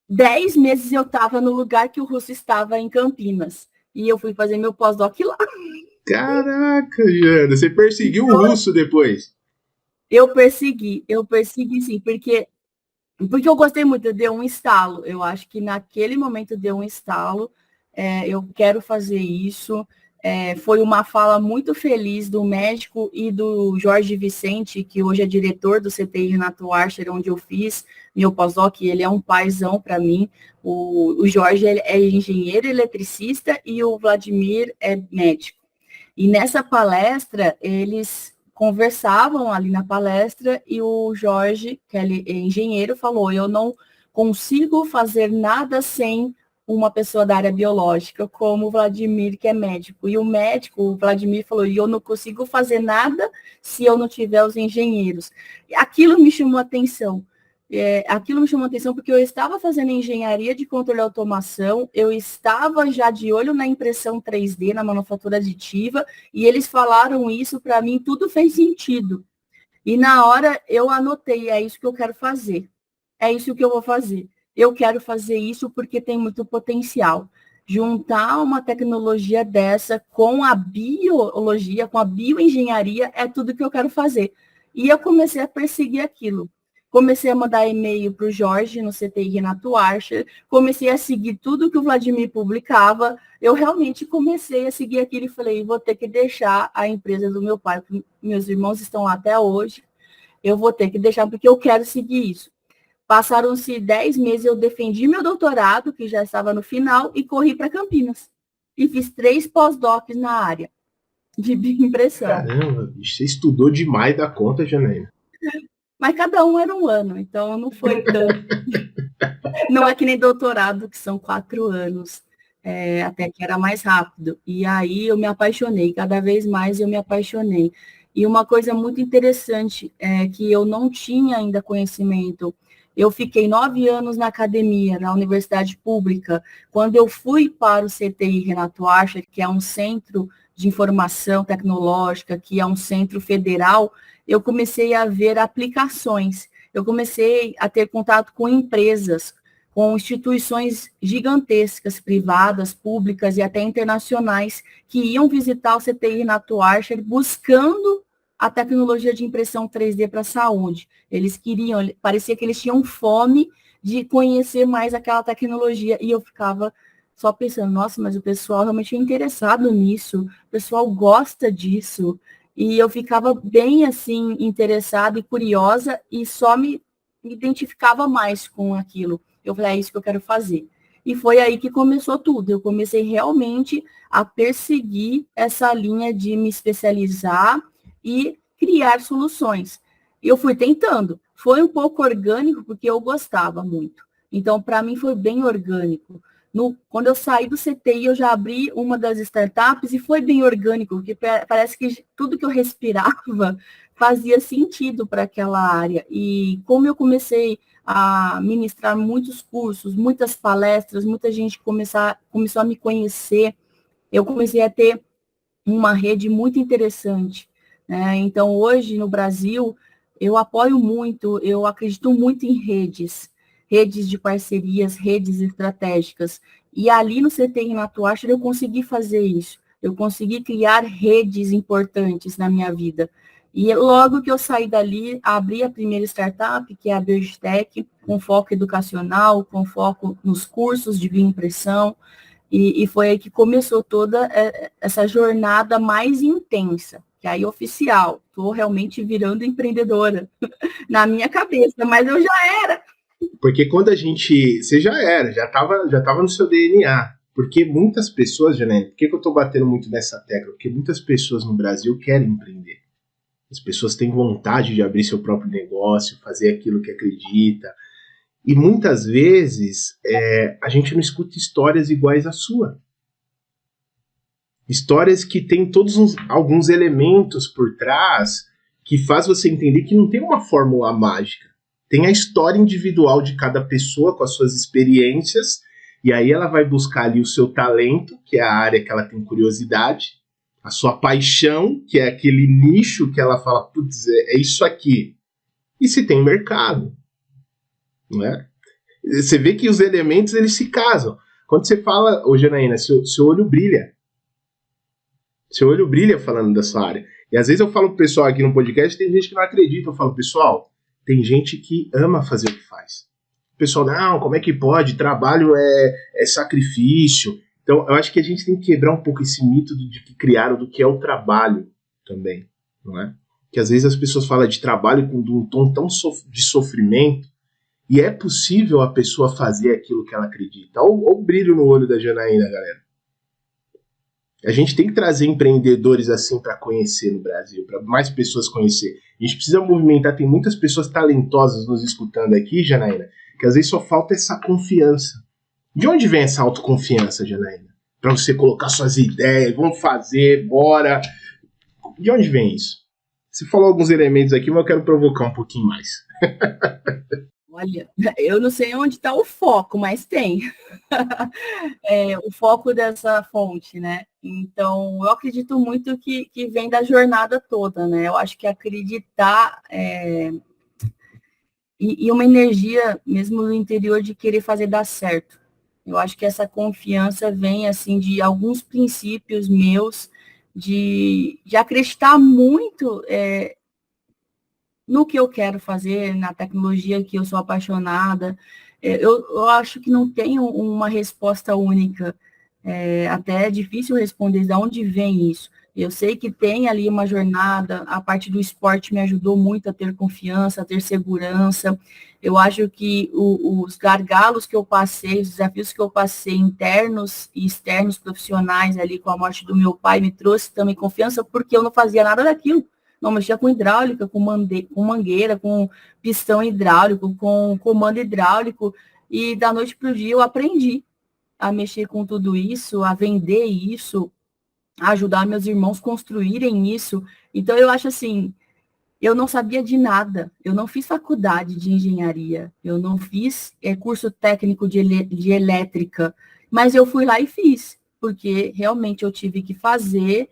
10 meses eu estava no lugar que o russo estava, em Campinas. E eu fui fazer meu pós-doc lá. Caraca, Jana, você perseguiu o russo depois. Eu persegui sim, porque eu gostei muito, deu um estalo. Eu acho que naquele momento deu um estalo. Eu quero fazer isso. Foi uma fala muito feliz do médico e do Jorge Vicente, que hoje é diretor do CTI Renato Archer, onde eu fiz meu pós-doc, ele é um paizão para mim. O Jorge é engenheiro eletricista e o Vladimir é médico. E nessa palestra, eles conversavam ali na palestra e o Jorge, que é engenheiro, falou, eu não consigo fazer nada sem uma pessoa da área biológica, como o Vladimir, que é médico. E o médico, o Vladimir, falou, eu não consigo fazer nada se eu não tiver os engenheiros. Aquilo me chamou a atenção. Aquilo me chamou a atenção porque eu estava fazendo engenharia de controle e automação, eu estava já de olho na impressão 3D, na manufatura aditiva, e eles falaram isso para mim, tudo fez sentido. E na hora eu anotei, é isso que eu quero fazer. É isso que eu vou fazer. Eu quero fazer isso porque tem muito potencial. Juntar uma tecnologia dessa com a biologia, com a bioengenharia, é tudo que eu quero fazer. E eu comecei a perseguir aquilo. Comecei a mandar e-mail para o Jorge, no CTI Renato Archer, comecei a seguir tudo que o Vladimir publicava. Eu realmente comecei a seguir aquilo e falei, vou ter que deixar a empresa do meu pai, meus irmãos estão lá até hoje, eu vou ter que deixar porque eu quero seguir isso. Passaram-se 10 meses, eu defendi meu doutorado, que já estava no final, e corri para Campinas. E fiz 3 pós-docs na área de bioimpressão. Caramba, bicho, você estudou demais da conta, Janaína. Mas cada um era um ano, então não foi tanto. Não é que nem doutorado, que são 4 anos, até que era mais rápido. E aí eu me apaixonei, cada vez mais eu me apaixonei. E uma coisa muito interessante é que eu não tinha ainda conhecimento. Eu fiquei 9 anos na academia, na universidade pública. Quando eu fui para o CTI Renato Archer, que é um centro de informação tecnológica, que é um centro federal, eu comecei a ver aplicações. Eu comecei a ter contato com empresas, com instituições gigantescas, privadas, públicas e até internacionais, que iam visitar o CTI Renato Archer buscando a tecnologia de impressão 3D para a saúde. Eles queriam, parecia que eles tinham fome de conhecer mais aquela tecnologia, e eu ficava só pensando, nossa, mas o pessoal realmente é interessado nisso, o pessoal gosta disso, e eu ficava bem, assim, interessada e curiosa, e só me identificava mais com aquilo. Eu falei, é isso que eu quero fazer. E foi aí que começou tudo. Eu comecei realmente a perseguir essa linha de me especializar e criar soluções. Eu fui tentando. Foi um pouco orgânico, porque eu gostava muito. Então, para mim, foi bem orgânico. Quando eu saí do CTI, eu já abri uma das startups e foi bem orgânico, porque parece que tudo que eu respirava fazia sentido para aquela área. E como eu comecei a ministrar muitos cursos, muitas palestras, muita gente começou a me conhecer, eu comecei a ter uma rede muito interessante. né? Então, hoje, no Brasil, eu apoio muito, eu acredito muito em redes de parcerias, redes estratégicas. E ali no CT Renato Asher eu consegui fazer isso. Eu consegui criar redes importantes na minha vida. E logo que eu saí dali, abri a primeira startup, que é a Biogitec, com foco educacional, com foco nos cursos de bioimpressão, e foi aí que começou toda essa jornada mais intensa, que aí oficial, estou realmente virando empreendedora, na minha cabeça, mas eu já era. Porque quando a gente. Você já era, já tava no seu DNA. Porque muitas pessoas, Janaína, por que eu tô batendo muito nessa tecla? Porque muitas pessoas no Brasil querem empreender. As pessoas têm vontade de abrir seu próprio negócio, fazer aquilo que acredita. E muitas vezes a gente não escuta histórias iguais à sua. Histórias que têm alguns elementos por trás que faz você entender que não tem uma fórmula mágica. Tem a história individual de cada pessoa com as suas experiências, e aí ela vai buscar ali o seu talento, que é a área que ela tem curiosidade, a sua paixão, que é aquele nicho que ela fala, putz, é isso aqui. E se tem mercado, não é? Você vê que os elementos, eles se casam. Quando você fala, ô Janaína, seu olho brilha. Seu olho brilha falando da sua área. E às vezes eu falo pro pessoal aqui no podcast, tem gente que não acredita. Eu falo, pessoal, tem gente que ama fazer o que faz. O pessoal, não, como é que pode? Trabalho é sacrifício. Então, eu acho que a gente tem que quebrar um pouco esse mito de que criaram do que é o trabalho também, não é? Que às vezes as pessoas falam de trabalho com um tom tão de sofrimento, e é possível a pessoa fazer aquilo que ela acredita. Olha o brilho no olho da Janaína, galera. A gente tem que trazer empreendedores assim para conhecer no Brasil, para mais pessoas conhecer. A gente precisa movimentar, tem muitas pessoas talentosas nos escutando aqui, Janaína, que às vezes só falta essa confiança. De onde vem essa autoconfiança, Janaína? Para você colocar suas ideias, vamos fazer, bora. De onde vem isso? Você falou alguns elementos aqui, mas eu quero provocar um pouquinho mais. Olha, eu não sei onde está o foco, mas tem. O foco dessa fonte, né? Então, eu acredito muito que vem da jornada toda, né? Eu acho que acreditar e uma energia mesmo no interior de querer fazer dar certo. Eu acho que essa confiança vem, assim, de alguns princípios meus, de acreditar muito no que eu quero fazer, na tecnologia que eu sou apaixonada. Eu acho que não tem uma resposta única. Até é difícil responder de onde vem isso. Eu sei que tem ali uma jornada, a parte do esporte me ajudou muito a ter confiança, a ter segurança. Eu acho que os gargalos que eu passei, os desafios que eu passei, internos e externos profissionais ali com a morte do meu pai, me trouxe também confiança, porque eu não fazia nada daquilo. Não mexia com hidráulica, com mangueira, com pistão hidráulico, com comando hidráulico, e da noite para o dia eu aprendi a mexer com tudo isso, a vender isso, a ajudar meus irmãos a construírem isso. Então, eu acho assim, eu não sabia de nada, eu não fiz faculdade de engenharia, eu não fiz curso técnico de elétrica, mas eu fui lá e fiz, porque realmente eu tive que fazer,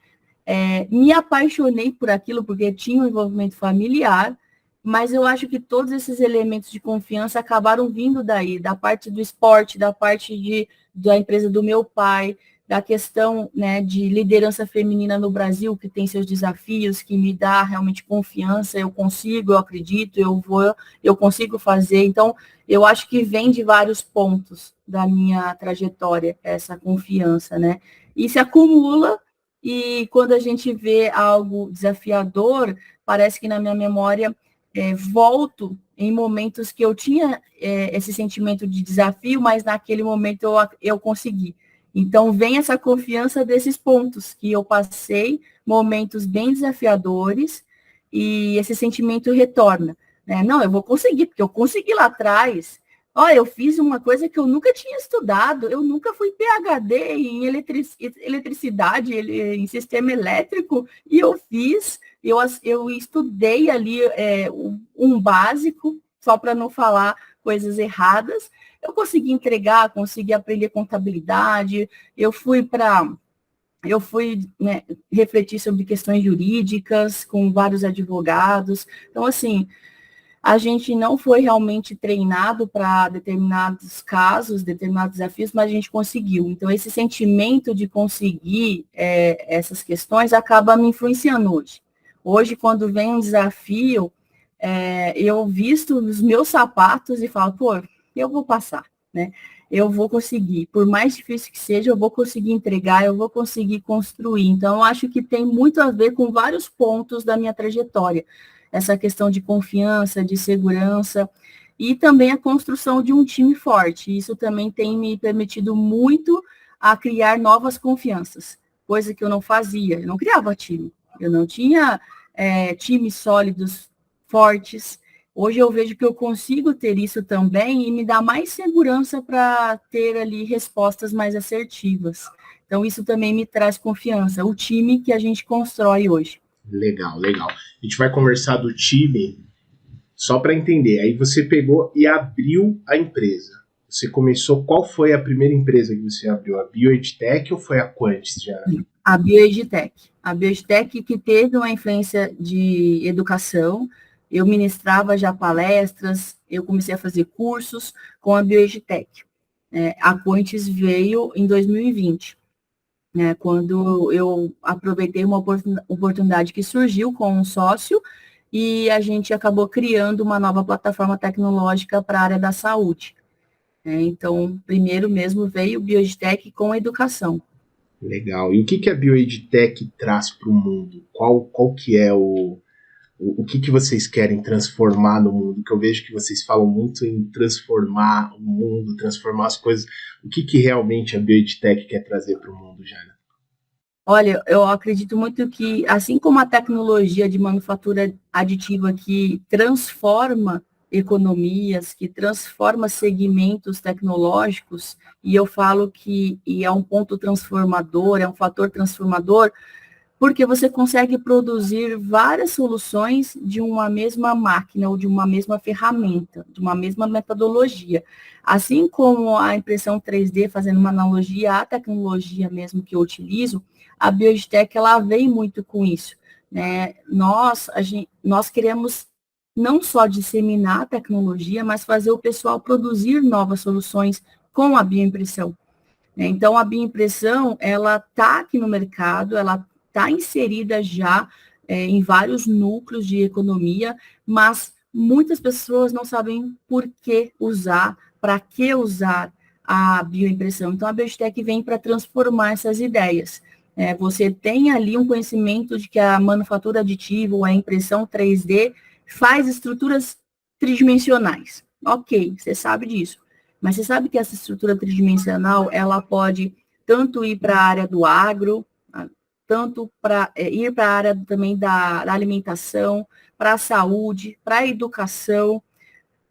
me apaixonei por aquilo, porque tinha um envolvimento familiar, mas eu acho que todos esses elementos de confiança acabaram vindo daí, da parte do esporte, da parte da empresa do meu pai, da questão, né, de liderança feminina no Brasil, que tem seus desafios, que me dá realmente confiança, eu consigo, eu acredito, eu consigo fazer. Então, eu acho que vem de vários pontos da minha trajetória, essa confiança, né? E se acumula, e quando a gente vê algo desafiador, parece que na minha memória volto em momentos que eu tinha esse sentimento de desafio, mas naquele momento eu consegui. Então, vem essa confiança desses pontos que eu passei, momentos bem desafiadores, e esse sentimento retorna. Né? Não, eu vou conseguir, porque eu consegui lá atrás. Olha, eu fiz uma coisa que eu nunca tinha estudado, eu nunca fui PhD em eletricidade, em sistema elétrico, e eu fiz, eu estudei ali um básico, só para não falar coisas erradas, eu consegui entregar, consegui aprender contabilidade, eu fui para eu fui, né, refletir sobre questões jurídicas com vários advogados. Então, assim, a gente não foi realmente treinado para determinados casos, determinados desafios, mas a gente conseguiu. Então, esse sentimento de conseguir essas questões acaba me influenciando hoje. Hoje, quando vem um desafio, eu visto os meus sapatos e falo, pô, eu vou passar, né? Eu vou conseguir. Por mais difícil que seja, eu vou conseguir entregar, eu vou conseguir construir. Então, eu acho que tem muito a ver com vários pontos da minha trajetória. Essa questão de confiança, de segurança, e também a construção de um time forte. Isso também tem me permitido muito a criar novas confianças, coisa que eu não fazia. Eu não criava time, eu não tinha times sólidos, fortes. Hoje eu vejo que eu consigo ter isso também e me dá mais segurança para ter ali respostas mais assertivas. Então, isso também me traz confiança, o time que a gente constrói hoje. Legal, legal. A gente vai conversar do time só para entender. Aí você pegou e abriu a empresa. Você começou, qual foi a primeira empresa que você abriu? A BioEdTech ou foi a Quantis já? A BioEdTech. A BioEdTech que teve uma influência de educação. Eu ministrava já palestras, eu comecei a fazer cursos com a BioEdTech. A Quantis veio em 2020. Quando eu aproveitei uma oportunidade que surgiu com um sócio e a gente acabou criando uma nova plataforma tecnológica para a área da saúde. Então, primeiro mesmo veio o BioEdTech com educação. Legal. E o que a BioEdTech traz para o mundo? Qual que é o que vocês querem transformar no mundo? Que eu vejo que vocês falam muito em transformar o mundo, transformar as coisas. O que realmente a BioEdTech quer trazer para o mundo, Jana? Olha, eu acredito muito que, assim como a tecnologia de manufatura aditiva que transforma economias, que transforma segmentos tecnológicos, e eu falo que é um ponto transformador, é um fator transformador, porque você consegue produzir várias soluções de uma mesma máquina ou de uma mesma ferramenta, de uma mesma metodologia. Assim como a impressão 3D, fazendo uma analogia à tecnologia mesmo que eu utilizo, a BioEdTech, ela vem muito com isso, né? Nós queremos não só disseminar a tecnologia, mas fazer o pessoal produzir novas soluções com a bioimpressão. Então, a bioimpressão, ela está aqui no mercado, ela está inserida já em vários núcleos de economia, mas muitas pessoas não sabem por que usar, para que usar a bioimpressão. Então, a BioEdTech vem para transformar essas ideias. Você tem ali um conhecimento de que a manufatura aditiva, ou a impressão 3D, faz estruturas tridimensionais. Ok, você sabe disso. Mas você sabe que essa estrutura tridimensional, ela pode tanto ir para a área do agro, tanto para ir para a área também da alimentação, para a saúde, para a educação,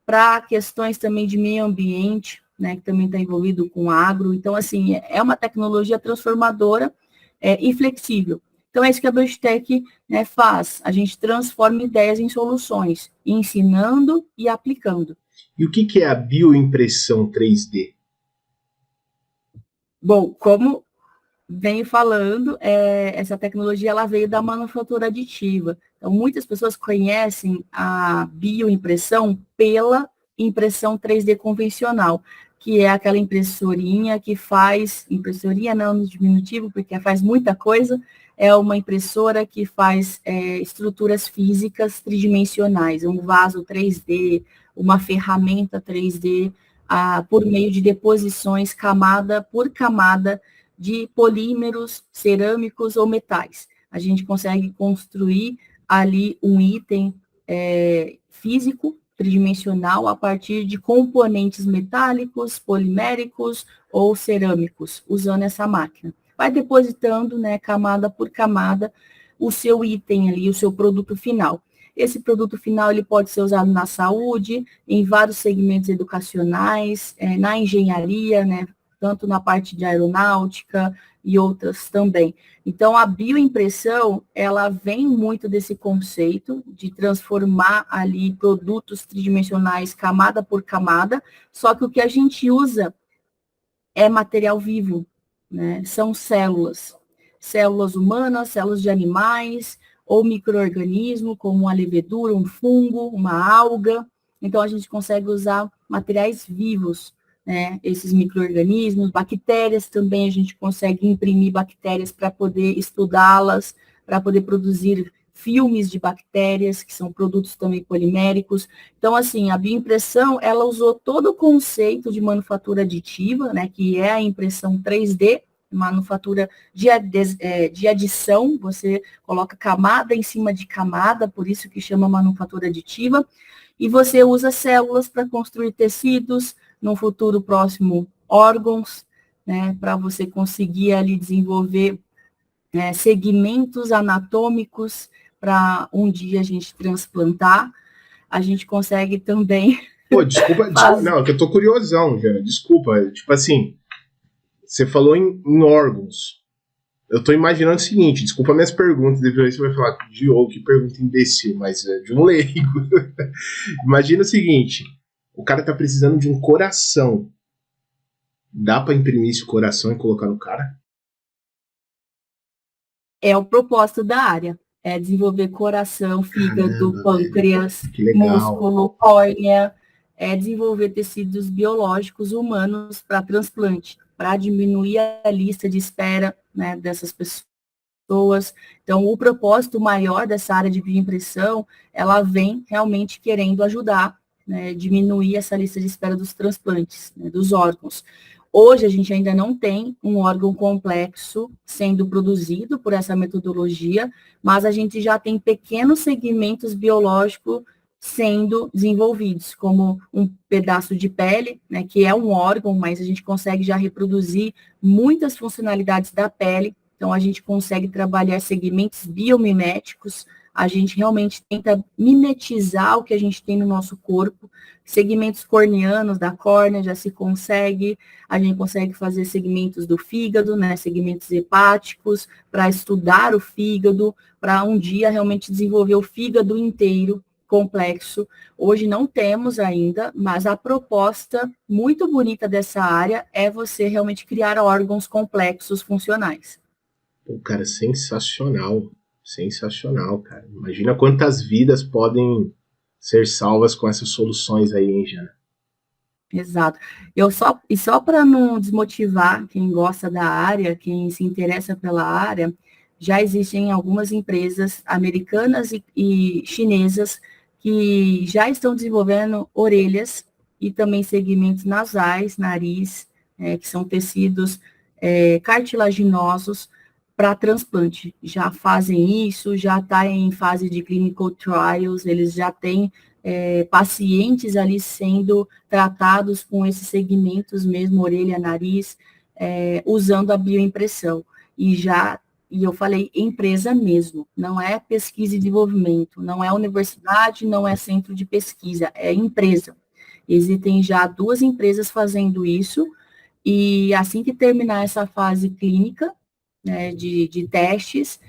para questões também de meio ambiente, né, que também está envolvido com agro. Então, assim, é uma tecnologia transformadora e flexível. Então, é isso que a BioEdTech, né, faz. A gente transforma ideias em soluções, ensinando e aplicando. E o que é a bioimpressão 3D? Bom, como venho falando, essa tecnologia ela veio da manufatura aditiva. Então, muitas pessoas conhecem a bioimpressão pela impressão 3D convencional, que é aquela impressorinha que faz, impressorinha não no diminutivo, porque faz muita coisa, é uma impressora que faz estruturas físicas tridimensionais, um vaso 3D, uma ferramenta 3D, por meio de deposições camada por camada de polímeros, cerâmicos ou metais. A gente consegue construir ali um item físico, tridimensional, a partir de componentes metálicos, poliméricos ou cerâmicos, usando essa máquina. Vai depositando, né, camada por camada, o seu item ali, o seu produto final. Esse produto final ele pode ser usado na saúde, em vários segmentos educacionais, na engenharia, né, tanto na parte de aeronáutica e outras também. Então, a bioimpressão, ela vem muito desse conceito de transformar ali produtos tridimensionais camada por camada, só que o que a gente usa é material vivo, né? São células. células humanas, células de animais, ou micro-organismo, como uma levedura, um fungo, uma alga. Então, a gente consegue usar materiais vivos, né? Esses micro-organismos, bactérias também, a gente consegue imprimir bactérias para poder estudá-las, para poder produzir filmes de bactérias, que são produtos também poliméricos. Então, assim, a bioimpressão, ela usou todo o conceito de manufatura aditiva, né, que é a impressão 3D, manufatura de adição, você coloca camada em cima de camada, por isso que chama manufatura aditiva, e você usa células para construir tecidos, no futuro próximo órgãos, né, para você conseguir ali desenvolver segmentos anatômicos para um dia a gente transplantar. A gente consegue também... Pô, desculpa, não, que eu tô curiosão, já, desculpa, tipo assim, você falou em órgãos. Eu tô imaginando o seguinte, desculpa minhas perguntas, depois você vai falar, Diogo, que pergunta imbecil, mas é de um leigo. Imagina o seguinte, o cara tá precisando de um coração. Dá pra imprimir esse coração e colocar no cara? É o propósito da área. É desenvolver coração, fígado, pâncreas, músculo, córnea, desenvolver tecidos biológicos humanos para transplante, para diminuir a lista de espera, né, dessas pessoas. Então, o propósito maior dessa área de bioimpressão, ela vem realmente querendo ajudar, né, diminuir essa lista de espera dos transplantes, né, dos órgãos. Hoje, a gente ainda não tem um órgão complexo sendo produzido por essa metodologia, mas a gente já tem pequenos segmentos biológicos sendo desenvolvidos, como um pedaço de pele, né, que é um órgão, mas a gente consegue já reproduzir muitas funcionalidades da pele. Então, a gente consegue trabalhar segmentos biomiméticos, a gente realmente tenta mimetizar o que a gente tem no nosso corpo. Segmentos corneanos da córnea já se consegue, a gente consegue fazer segmentos do fígado, né, segmentos hepáticos, para estudar o fígado, para um dia realmente desenvolver o fígado inteiro, complexo. Hoje não temos ainda, mas a proposta muito bonita dessa área é você realmente criar órgãos complexos funcionais. Pô, cara, sensacional. Sensacional, cara. Imagina quantas vidas podem ser salvas com essas soluções aí, hein, Jana? Exato. Só para não desmotivar quem gosta da área, quem se interessa pela área, já existem algumas empresas americanas e chinesas que já estão desenvolvendo orelhas e também segmentos nasais, nariz, que são tecidos cartilaginosos para transplante. Já fazem isso, já está em fase de clinical trials, eles já têm pacientes ali sendo tratados com esses segmentos mesmo, orelha, nariz, usando a bioimpressão. E eu falei empresa mesmo, não é pesquisa e desenvolvimento, não é universidade, não é centro de pesquisa, é empresa. Existem já 2 empresas fazendo isso, e assim que terminar essa fase clínica, né, de testes,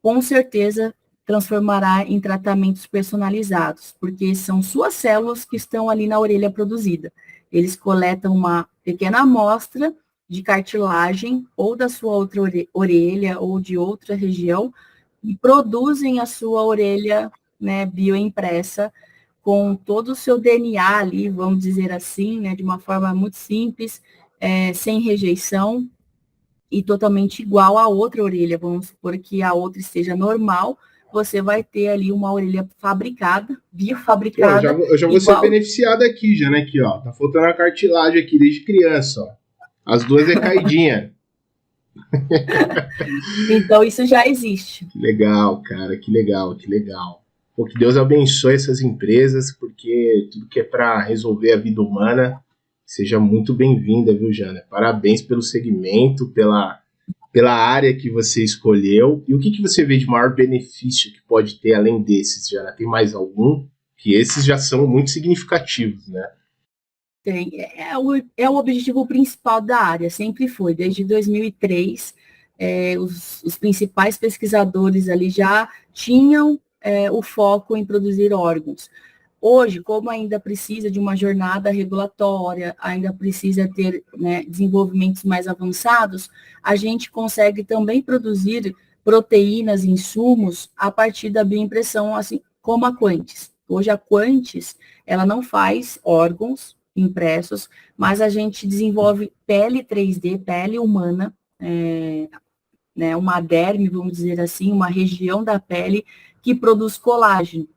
com certeza transformará em tratamentos personalizados, porque são suas células que estão ali na orelha produzida. Eles coletam uma pequena amostra de cartilagem, ou da sua outra orelha, ou de outra região, e produzem a sua orelha, né, bioimpressa, com todo o seu DNA ali, vamos dizer assim, né, de uma forma muito simples, sem rejeição, e totalmente igual à outra orelha. Vamos supor que a outra esteja normal, você vai ter ali uma orelha fabricada, biofabricada. Pô, eu já vou ser beneficiado aqui, já, né? Aqui, ó. Tá faltando a cartilagem aqui desde criança, ó. As 2 é caidinha. Então, isso já existe. Que legal, cara. Que legal, que legal. Pô, que Deus abençoe essas empresas, porque tudo que é para resolver a vida humana, seja muito bem-vinda, viu, Jana? Parabéns pelo segmento, pela área que você escolheu. E o que você vê de maior benefício que pode ter além desses, Jana? Tem mais algum? Que esses já são muito significativos, né? Tem. É o objetivo principal da área, sempre foi. Desde 2003, os principais pesquisadores ali já tinham o foco em produzir órgãos. Hoje, como ainda precisa de uma jornada regulatória, ainda precisa ter, né, desenvolvimentos mais avançados, a gente consegue também produzir proteínas, insumos, a partir da bioimpressão, assim como a Quantis. Hoje a Quantis, ela não faz órgãos impressos, mas a gente desenvolve pele 3D, pele humana, né, uma derme, vamos dizer assim, uma região da pele que produz colágeno.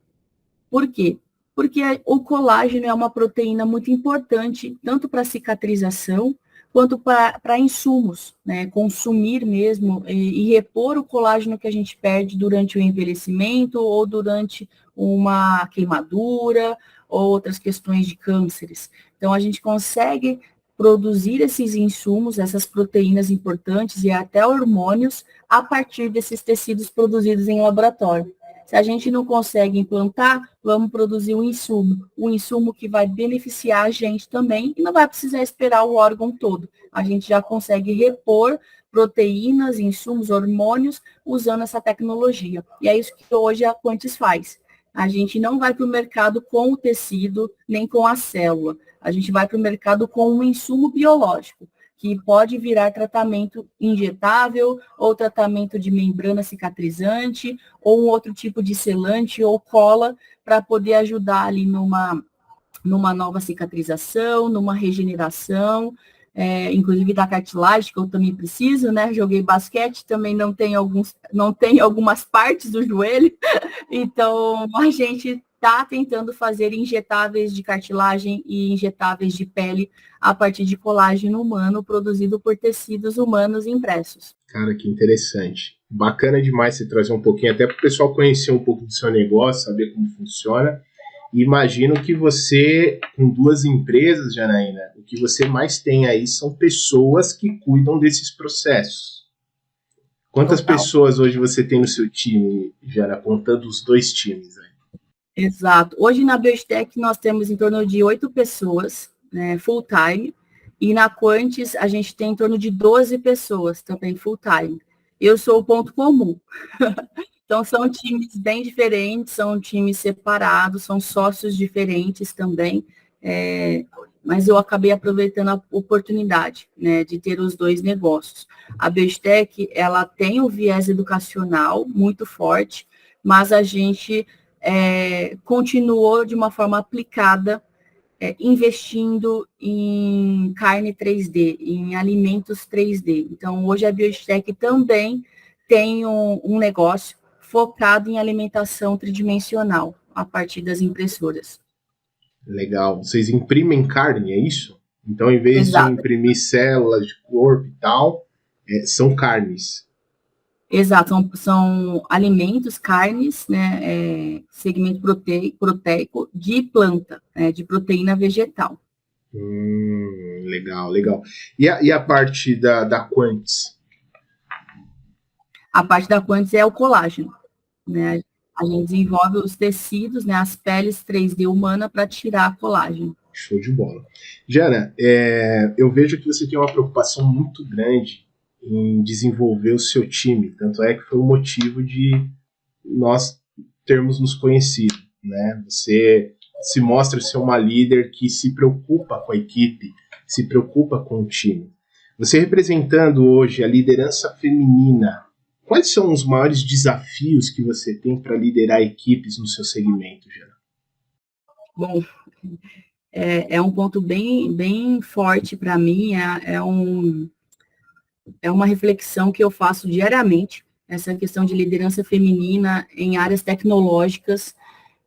Por quê? Porque o colágeno é uma proteína muito importante, tanto para cicatrização, quanto para insumos, né? Consumir mesmo e repor o colágeno que a gente perde durante o envelhecimento ou durante uma queimadura ou outras questões de cânceres. Então, a gente consegue produzir esses insumos, essas proteínas importantes e até hormônios a partir desses tecidos produzidos em laboratório. Se a gente não consegue implantar, vamos produzir um insumo que vai beneficiar a gente também e não vai precisar esperar o órgão todo. A gente já consegue repor proteínas, insumos, hormônios usando essa tecnologia. E é isso que hoje a Quantis faz. A gente não vai para o mercado com o tecido, nem com a célula. A gente vai para o mercado com um insumo biológico, que pode virar tratamento injetável, ou tratamento de membrana cicatrizante, ou um outro tipo de selante ou cola, para poder ajudar ali numa nova cicatrização, numa regeneração, inclusive da cartilagem, que eu também preciso, né? Joguei basquete, também não tem algumas partes do joelho, então a gente está tentando fazer injetáveis de cartilagem e injetáveis de pele a partir de colágeno humano produzido por tecidos humanos impressos. Cara, que interessante. Bacana demais você trazer um pouquinho, até para o pessoal conhecer um pouco do seu negócio, saber como funciona. E imagino que você, com 2 empresas, Janaína, o que você mais tem aí são pessoas que cuidam desses processos. Quantas pessoas hoje você tem no seu time, Jana, contando os 2 times aí? Exato. Hoje na Biotech nós temos em torno de 8 pessoas, né, full time, e na Quantis a gente tem em torno de 12 pessoas também full time. Eu sou o ponto comum. Então são times bem diferentes, são times separados, são sócios diferentes também, mas eu acabei aproveitando a oportunidade, né, de ter os 2 negócios. A Biotech, ela tem um viés educacional muito forte, mas a gente continuou de uma forma aplicada, investindo em carne 3D, em alimentos 3D. Então, hoje a Biotech também tem um negócio focado em alimentação tridimensional, a partir das impressoras. Legal. Vocês imprimem carne, é isso? Então, em vez Exato. de imprimir células de corpo e tal, são carnes. Exato, são alimentos, carnes, né, segmento proteico de planta, de proteína vegetal. Legal, legal. E a parte da Quantis? A parte da Quantis é o colágeno, né? A gente desenvolve os tecidos, né, as peles 3D humana para tirar colágeno. Show de bola. Jana, eu vejo que você tem uma preocupação muito grande em desenvolver o seu time, tanto é que foi o motivo de nós termos nos conhecido, né? Você se mostra ser uma líder que se preocupa com a equipe, se preocupa com o time. Você representando hoje a liderança feminina, quais são os maiores desafios que você tem para liderar equipes no seu segmento, Jana? Bom, é um ponto bem, bem forte para mim, é uma reflexão que eu faço diariamente, essa questão de liderança feminina em áreas tecnológicas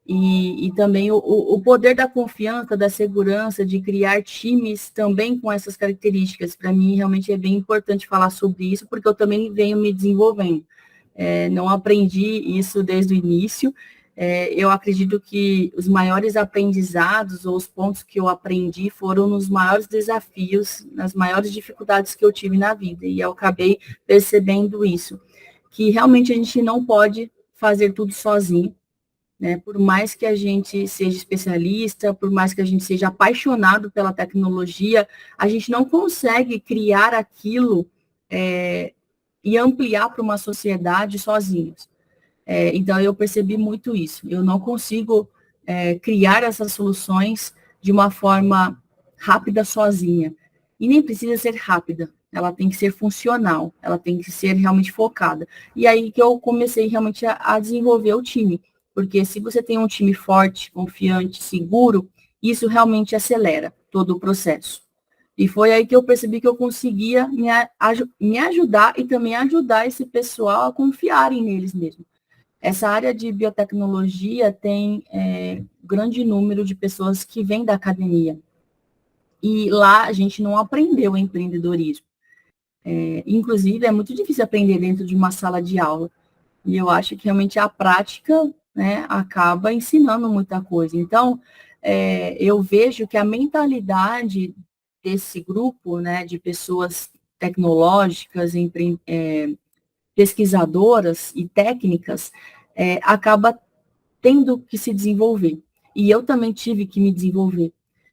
e também o poder da confiança, da segurança, de criar times também com essas características. Para mim, realmente é bem importante falar sobre isso, porque eu também venho me desenvolvendo. Não aprendi isso desde o início. Eu acredito que os maiores aprendizados ou os pontos que eu aprendi foram nos maiores desafios, nas maiores dificuldades que eu tive na vida. E eu acabei percebendo isso, que realmente a gente não pode fazer tudo sozinho, né? Por mais que a gente seja especialista, por mais que a gente seja apaixonado pela tecnologia, a gente não consegue criar aquilo e ampliar para uma sociedade sozinhos. Então, eu percebi muito isso. Eu não consigo criar essas soluções de uma forma rápida sozinha. E nem precisa ser rápida, ela tem que ser funcional, ela tem que ser realmente focada. E aí que eu comecei realmente a desenvolver o time, porque se você tem um time forte, confiante, seguro, isso realmente acelera todo o processo. E foi aí que eu percebi que eu conseguia me ajudar e também ajudar esse pessoal a confiarem neles mesmos. Essa área de biotecnologia tem grande número de pessoas que vêm da academia. E lá a gente não aprendeu empreendedorismo. Inclusive, é muito difícil aprender dentro de uma sala de aula. E eu acho que realmente a prática, né, acaba ensinando muita coisa. Então, eu vejo que a mentalidade desse grupo, né, de pessoas tecnológicas, pesquisadoras e técnicas, acaba tendo que se desenvolver. E eu também tive que me desenvolver.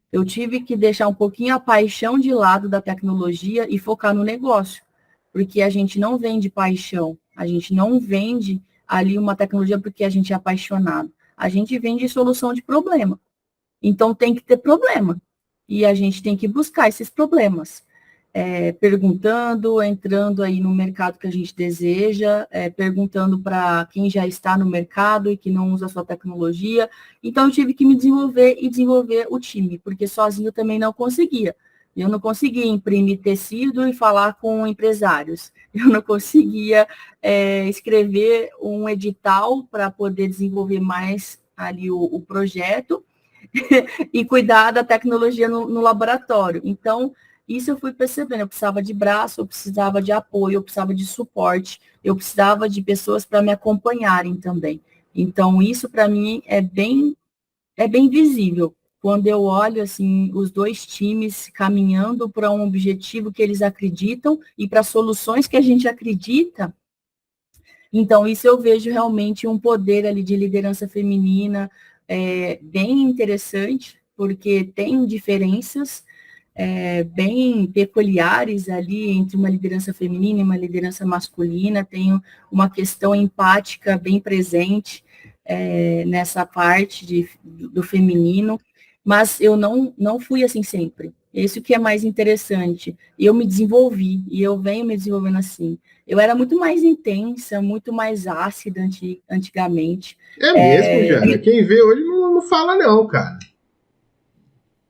Eu tive que deixar um pouquinho a paixão de lado da tecnologia e focar no negócio. Porque a gente não vende paixão, a gente não vende ali uma tecnologia porque a gente é apaixonado. A gente vende solução de problema. Então tem que ter problema. E a gente tem que buscar esses problemas. Perguntando, entrando aí no mercado que a gente deseja, perguntando para quem já está no mercado e que não usa a sua tecnologia. Então, eu tive que me desenvolver e desenvolver o time, porque sozinho eu também não conseguia. Eu não conseguia imprimir tecido e falar com empresários. Eu não conseguia escrever um edital para poder desenvolver mais ali o projeto e cuidar da tecnologia no laboratório. Então, isso eu fui percebendo, eu precisava de braço, eu precisava de apoio, eu precisava de suporte, eu precisava de pessoas para me acompanharem também. Então, isso para mim é bem visível. Quando eu olho assim os dois times caminhando para um objetivo que eles acreditam e para soluções que a gente acredita, então isso eu vejo realmente um poder ali de liderança feminina bem interessante, porque tem diferenças bem peculiares ali entre uma liderança feminina e uma liderança masculina, tem uma questão empática bem presente nessa parte do feminino, mas eu não fui assim sempre. Isso que é mais interessante. Eu me desenvolvi, e eu venho me desenvolvendo assim. Eu era muito mais intensa, muito mais ácida antigamente. É mesmo, Jana? Quem vê hoje não fala não, cara.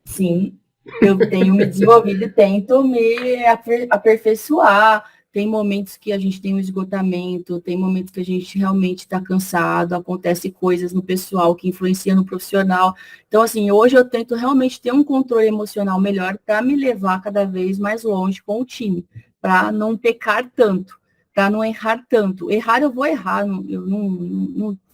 Sim, eu tenho me desenvolvido e tento me aperfeiçoar. Tem momentos que a gente tem um esgotamento, tem momentos que a gente realmente está cansado, acontece coisas no pessoal que influenciam no profissional. Então, assim, hoje eu tento realmente ter um controle emocional melhor para me levar cada vez mais longe com o time, para não pecar tanto, para não errar tanto. Errar eu vou errar, eu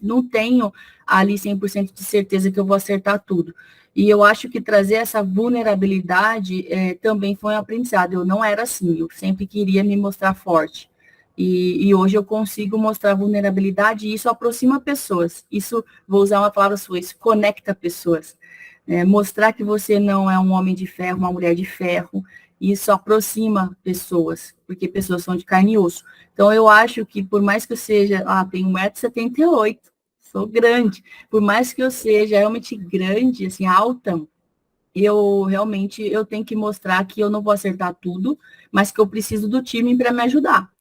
não tenho ali 100% de certeza que eu vou acertar tudo. E eu acho que trazer essa vulnerabilidade também foi um aprendizado. Eu não era assim, eu sempre queria me mostrar forte. E hoje eu consigo mostrar vulnerabilidade e isso aproxima pessoas. Isso, vou usar uma palavra sua, isso conecta pessoas. Mostrar que você não é um homem de ferro, uma mulher de ferro, isso aproxima pessoas, porque pessoas são de carne e osso. Então, eu acho que por mais que eu seja, tenho 1,78 m, sou grande. Por mais que eu seja realmente grande, assim, alta, eu tenho que mostrar que eu não vou acertar tudo, mas que eu preciso do time para me ajudar.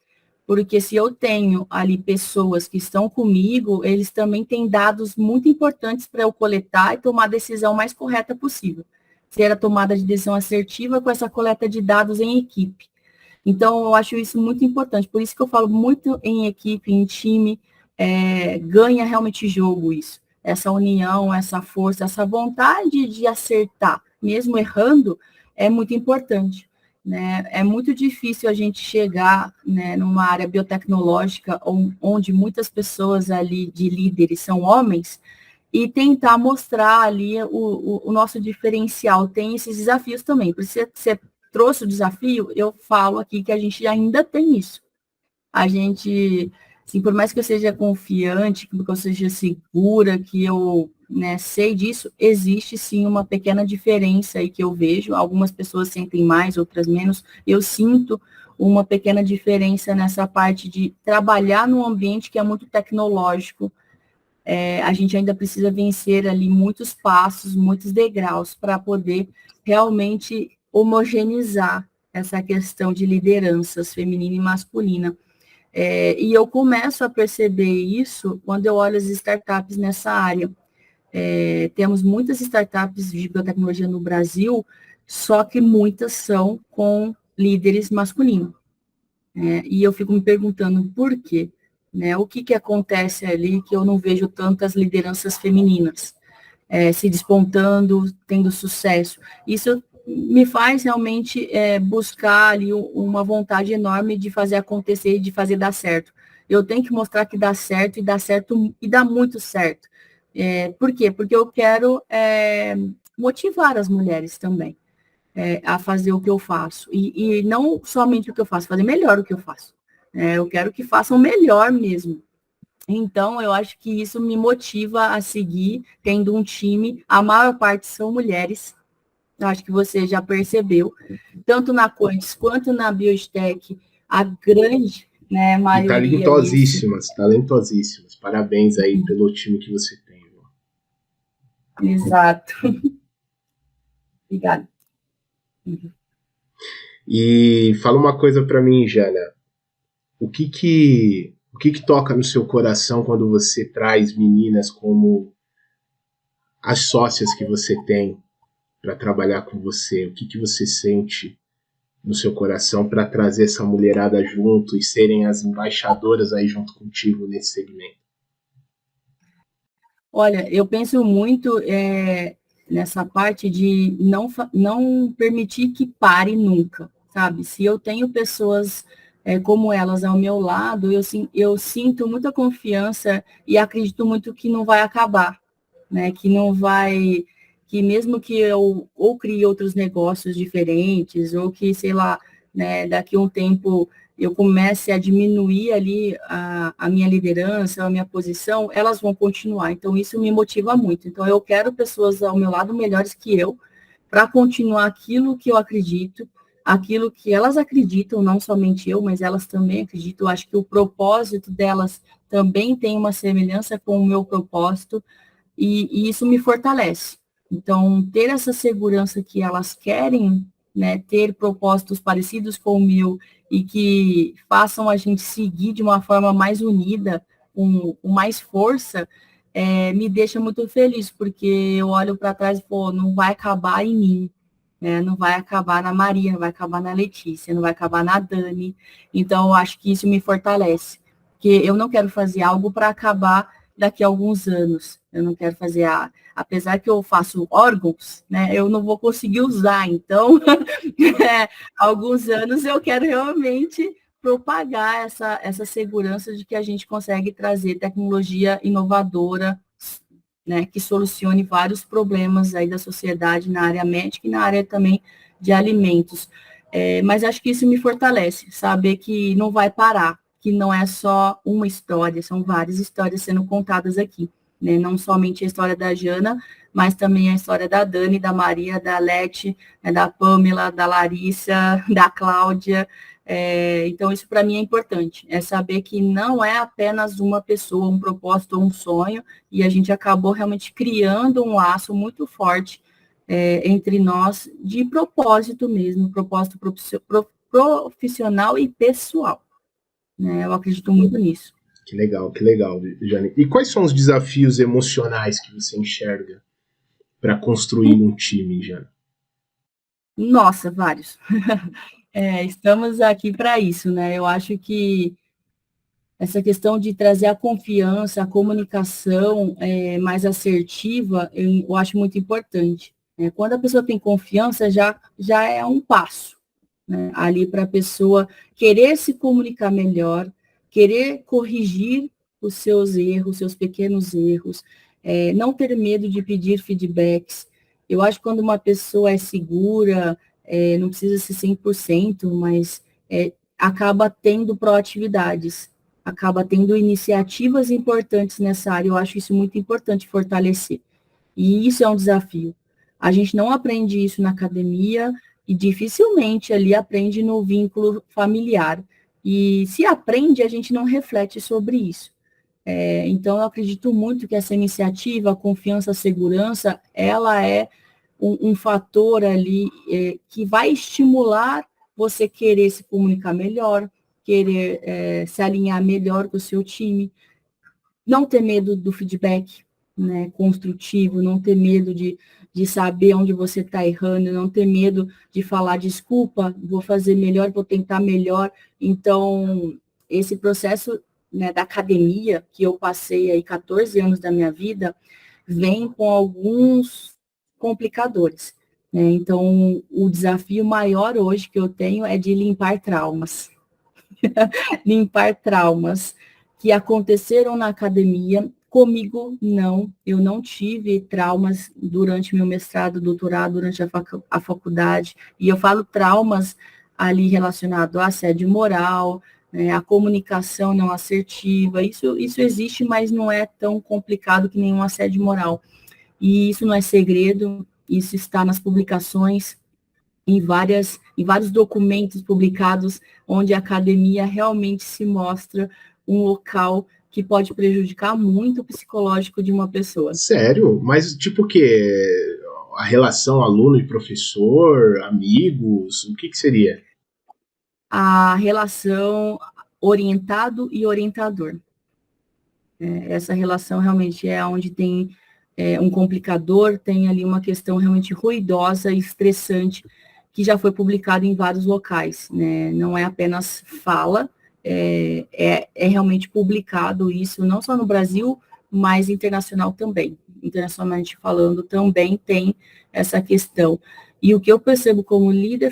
Porque se eu tenho ali pessoas que estão comigo, eles também têm dados muito importantes para eu coletar e tomar a decisão mais correta possível. Ser a tomada de decisão assertiva com essa coleta de dados em equipe. Então, eu acho isso muito importante. Por isso que eu falo muito em equipe, em time, ganha realmente jogo isso. Essa união, essa força, essa vontade de acertar, mesmo errando, é muito importante. Né? É muito difícil a gente chegar, né, numa área biotecnológica onde muitas pessoas ali de líderes são homens e tentar mostrar ali o nosso diferencial. Tem esses desafios também. Por isso você trouxe o desafio, eu falo aqui que a gente ainda tem isso. A gente, assim, por mais que eu seja confiante, que eu seja segura, que eu, né, sei disso, existe sim uma pequena diferença aí que eu vejo. Algumas pessoas sentem mais, outras menos. Eu sinto uma pequena diferença nessa parte de trabalhar num ambiente que é muito tecnológico, a gente ainda precisa vencer ali muitos passos, muitos degraus para poder realmente homogeneizar essa questão de lideranças feminina e masculina. E eu começo a perceber isso quando eu olho as startups nessa área. Temos muitas startups de biotecnologia no Brasil, só que muitas são com líderes masculinos. E eu fico me perguntando por quê, né? O que acontece ali que eu não vejo tantas lideranças femininas se despontando, tendo sucesso. Isso me faz realmente buscar ali uma vontade enorme de fazer acontecer, de fazer dar certo. Eu tenho que mostrar que dá certo, e dá muito certo. Por quê? Porque eu quero motivar as mulheres também a fazer o que eu faço. E não somente o que eu faço, fazer melhor o que eu faço. Eu quero que façam melhor mesmo. Então, eu acho que isso me motiva a seguir tendo um time. A maior parte são mulheres. Eu acho que você já percebeu. Tanto na Coins quanto na Biotech, a grande maioria... Talentosíssimas. Parabéns aí pelo time que você tem. Exato. Obrigada. E fala uma coisa para mim, Jana. O que toca no seu coração quando você traz meninas como as sócias que você tem para trabalhar com você? O que você sente no seu coração para trazer essa mulherada junto e serem as embaixadoras aí junto contigo nesse segmento? Olha, eu penso muito nessa parte de não permitir que pare nunca, sabe? Se eu tenho pessoas como elas ao meu lado, eu sinto muita confiança e acredito muito que não vai acabar, né? Que não vai, que mesmo que eu ou crie outros negócios diferentes, ou que, sei lá, né, daqui a um tempo eu comece a diminuir ali a minha liderança, a minha posição, elas vão continuar. Então, isso me motiva muito. Então, eu quero pessoas ao meu lado melhores que eu, para continuar aquilo que eu acredito, aquilo que elas acreditam, não somente eu, mas elas também acreditam. Eu acho que o propósito delas também tem uma semelhança com o meu propósito, e isso me fortalece. Então, ter essa segurança que elas querem, né, ter propósitos parecidos com o meu e que façam a gente seguir de uma forma mais unida, com mais força, me deixa muito feliz, porque eu olho para trás e, pô, não vai acabar em mim, né? Não vai acabar na Maria, não vai acabar na Letícia, não vai acabar na Dani. Então, eu acho que isso me fortalece, porque eu não quero fazer algo para acabar daqui a alguns anos. Eu não quero fazer, apesar que eu faço órgãos, né, eu não vou conseguir usar, então, alguns anos eu quero realmente propagar essa segurança de que a gente consegue trazer tecnologia inovadora, né, que solucione vários problemas aí da sociedade na área médica e na área também de alimentos. Mas acho que isso me fortalece, saber que não vai parar, que não é só uma história, são várias histórias sendo contadas aqui, né? Não somente a história da Jana, mas também a história da Dani, da Maria, da Leti, né, da Pamela, da Larissa, da Cláudia. Então, isso para mim é importante, é saber que não é apenas uma pessoa, um propósito ou um sonho, e a gente acabou realmente criando um laço muito forte entre nós, de propósito mesmo, propósito profissional e pessoal. Né? Eu acredito muito nisso. Que legal, Jane. E quais são os desafios emocionais que você enxerga para construir um time, Jane? Nossa, vários. Estamos aqui para isso, né? Eu acho que essa questão de trazer a confiança, a comunicação mais assertiva, eu acho muito importante. Quando a pessoa tem confiança, já é um passo, né, ali para a pessoa querer se comunicar melhor, querer corrigir os seus erros, seus pequenos erros, não ter medo de pedir feedbacks. Eu acho que quando uma pessoa é segura, não precisa ser 100%, mas acaba tendo proatividades, acaba tendo iniciativas importantes nessa área. Eu acho isso muito importante fortalecer. E isso é um desafio. A gente não aprende isso na academia e dificilmente ali aprende no vínculo familiar. E se aprende, a gente não reflete sobre isso. Então, eu acredito muito que essa iniciativa, a confiança, a segurança, ela é um fator ali que vai estimular você querer se comunicar melhor, querer se alinhar melhor com o seu time, não ter medo do feedback, né, construtivo, não ter medo de saber onde você está errando, não ter medo de falar, desculpa, vou fazer melhor, vou tentar melhor. Então, esse processo, né, da academia, que eu passei aí 14 anos da minha vida, vem com alguns complicadores, né? Então, o desafio maior hoje que eu tenho é de limpar traumas. Limpar traumas que aconteceram na academia. Comigo, não. Eu não tive traumas durante meu mestrado, doutorado, durante a faculdade. E eu falo traumas ali relacionado a assédio moral, né, a comunicação não assertiva. Isso existe, mas não é tão complicado que nenhum assédio moral. E isso não é segredo, isso está nas publicações, em vários documentos publicados, onde a academia realmente se mostra um local que pode prejudicar muito o psicológico de uma pessoa. Sério? Mas tipo o quê? A relação aluno e professor, amigos, o que seria? A relação orientado e orientador. Essa relação realmente é onde tem um complicador, tem ali uma questão realmente ruidosa e estressante, que já foi publicado em vários locais, né? Não é apenas fala, é realmente publicado isso, não só no Brasil, mas internacional também. Internacionalmente falando, também tem essa questão. E o que eu percebo como líder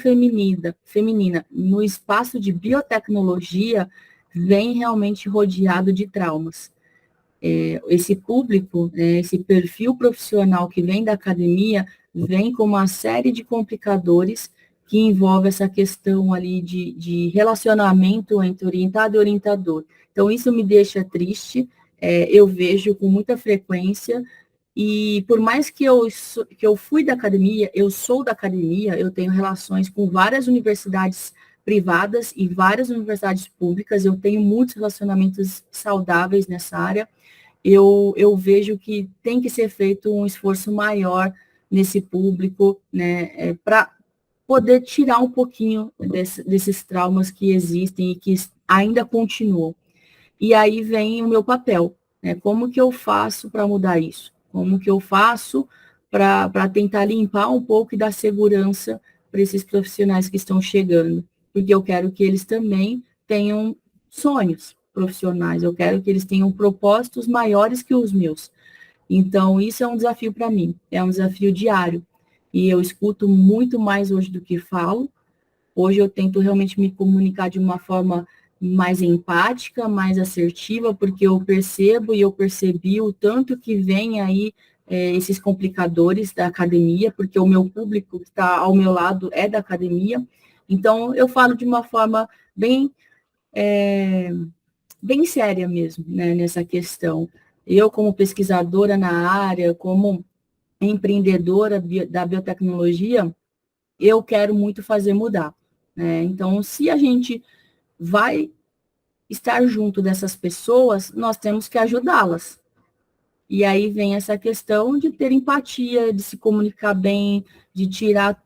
feminina no espaço de biotecnologia vem realmente rodeado de traumas. Esse público, esse perfil profissional que vem da academia, vem com uma série de complicadores que envolve essa questão ali de relacionamento entre orientado e orientador. Então, isso me deixa triste, eu vejo com muita frequência, e por mais que eu fui da academia, eu sou da academia, eu tenho relações com várias universidades privadas e várias universidades públicas, eu tenho muitos relacionamentos saudáveis nessa área. Eu vejo que tem que ser feito um esforço maior nesse público, né, para poder tirar um pouquinho desses traumas que existem e que ainda continuam. E aí vem o meu papel, né, como que eu faço para mudar isso? Como que eu faço para tentar limpar um pouco e dar segurança para esses profissionais que estão chegando? Porque eu quero que eles também tenham sonhos profissionais, eu quero que eles tenham propósitos maiores que os meus. Então, isso é um desafio para mim, é um desafio diário. E eu escuto muito mais hoje do que falo. Hoje eu tento realmente me comunicar de uma forma mais empática, mais assertiva, porque eu percebo e eu percebi o tanto que vem aí esses complicadores da academia, porque o meu público que está ao meu lado é da academia. Então, eu falo de uma forma bem séria mesmo, né, nessa questão. Eu, como pesquisadora na área, como empreendedora da biotecnologia, eu quero muito fazer mudar, né? Então, se a gente vai estar junto dessas pessoas, nós temos que ajudá-las. E aí vem essa questão de ter empatia, de se comunicar bem, de tirar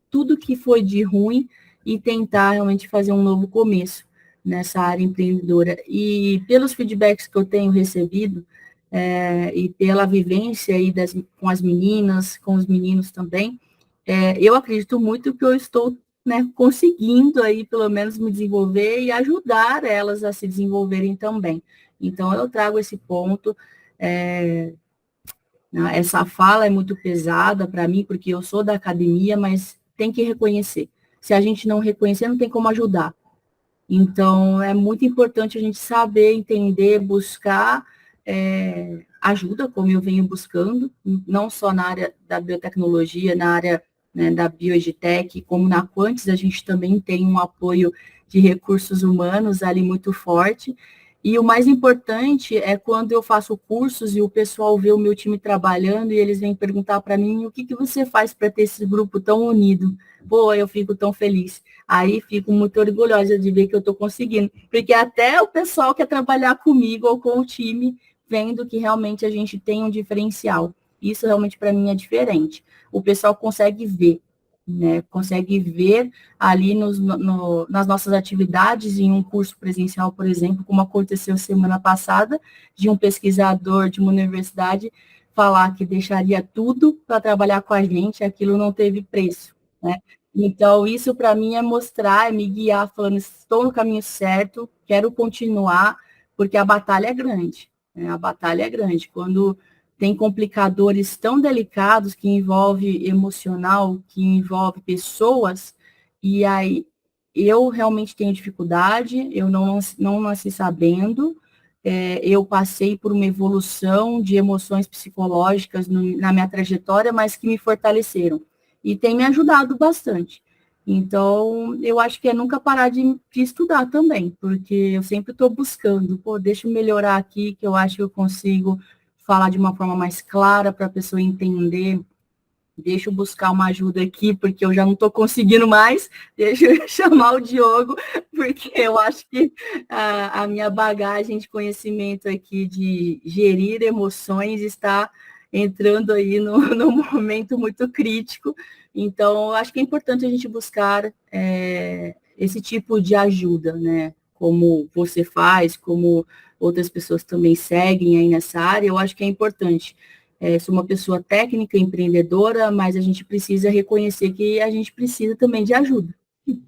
tudo que foi de ruim e tentar realmente fazer um novo começo nessa área empreendedora. E pelos feedbacks que eu tenho recebido, e pela vivência aí com as meninas, com os meninos também, eu acredito muito que eu estou, né, conseguindo aí pelo menos me desenvolver e ajudar elas a se desenvolverem também. Então, eu trago esse ponto. Essa fala é muito pesada para mim, porque eu sou da academia, mas tem que reconhecer. Se a gente não reconhecer, não tem como ajudar. Então, é muito importante a gente saber, entender, buscar ajuda, como eu venho buscando, não só na área da biotecnologia, na área, né, da bioedtech, como na Quantis, a gente também tem um apoio de recursos humanos ali muito forte, E o mais importante é quando eu faço cursos e o pessoal vê o meu time trabalhando e eles vêm perguntar para mim o que você faz para ter esse grupo tão unido. Pô, eu fico tão feliz. Aí fico muito orgulhosa de ver que eu estou conseguindo. Porque até o pessoal quer trabalhar comigo ou com o time, vendo que realmente a gente tem um diferencial. Isso realmente para mim é diferente. O pessoal consegue ver, né? Consegue ver ali nas nossas atividades, em um curso presencial, por exemplo, como aconteceu semana passada, de um pesquisador de uma universidade falar que deixaria tudo para trabalhar com a gente, aquilo não teve preço, né? Então, isso para mim é mostrar, é me guiar, falando, estou no caminho certo, quero continuar, porque a batalha é grande, né? A batalha é grande. Quando tem complicadores tão delicados que envolve emocional, que envolve pessoas, e aí eu realmente tenho dificuldade, eu não nasci sabendo, eu passei por uma evolução de emoções psicológicas na minha trajetória, mas que me fortaleceram, e tem me ajudado bastante. Então, eu acho que é nunca parar de estudar também, porque eu sempre estou buscando, pô, deixa eu melhorar aqui, que eu acho que eu consigo falar de uma forma mais clara para a pessoa entender. Deixa eu buscar uma ajuda aqui, porque eu já não estou conseguindo mais. Deixa eu chamar o Diogo, porque eu acho que a minha bagagem de conhecimento aqui de gerir emoções está entrando aí num momento muito crítico. Então, eu acho que é importante a gente buscar esse tipo de ajuda, né? Como você faz, como outras pessoas também seguem aí nessa área, eu acho que é importante. Sou uma pessoa técnica, empreendedora, mas a gente precisa reconhecer que a gente precisa também de ajuda.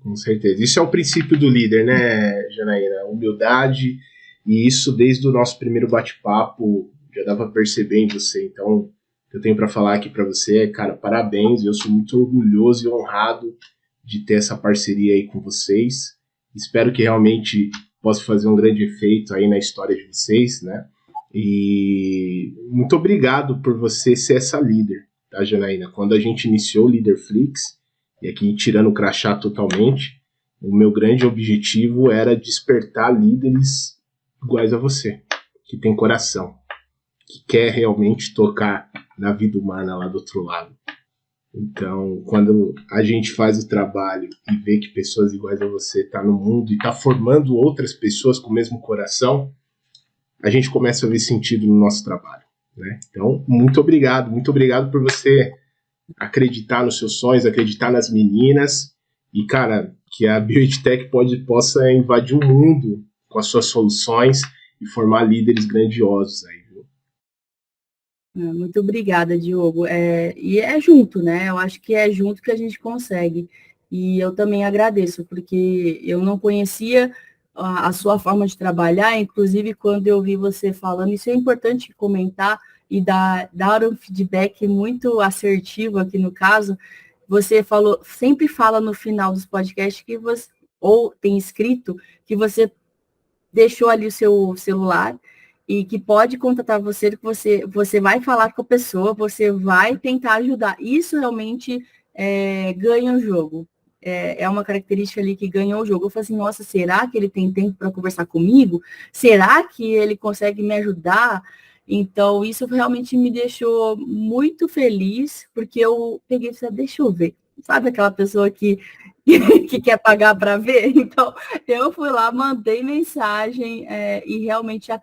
Com certeza. Isso é o princípio do líder, né, Janaína? Humildade, e isso desde o nosso primeiro bate-papo já dava para perceber em você. Então, o que eu tenho para falar aqui para você é, cara, parabéns. Eu sou muito orgulhoso e honrado de ter essa parceria aí com vocês. Espero que realmente possa fazer um grande efeito aí na história de vocês, né? E muito obrigado por você ser essa líder, tá, Janaína? Quando a gente iniciou o Leaderflix, e aqui tirando o crachá totalmente, o meu grande objetivo era despertar líderes iguais a você, que tem coração, que quer realmente tocar na vida humana lá do outro lado. Então, quando a gente faz o trabalho e vê que pessoas iguais a você estão no mundo e está formando outras pessoas com o mesmo coração, a gente começa a ver sentido no nosso trabalho, né? Então, muito obrigado por você acreditar nos seus sonhos, acreditar nas meninas, e, cara, que a BioEdTech possa invadir o mundo com as suas soluções e formar líderes grandiosos aí, viu? Muito obrigada, Diogo. E é junto, né? Eu acho que é junto que a gente consegue. E eu também agradeço, porque eu não conhecia a sua forma de trabalhar, inclusive quando eu vi você falando, isso é importante comentar e dar um feedback muito assertivo aqui no caso. Você falou, sempre fala no final dos podcasts que você, ou tem escrito, que você deixou ali o seu celular e que pode contatar você, que você vai falar com a pessoa, você vai tentar ajudar. Isso realmente ganha o jogo. É uma característica ali que ganhou o jogo. Eu falei assim, nossa, será que ele tem tempo para conversar comigo? Será que ele consegue me ajudar? Então, isso realmente me deixou muito feliz, porque eu peguei e falei, deixa eu ver. Sabe aquela pessoa que quer pagar para ver? Então, eu fui lá, mandei mensagem e realmente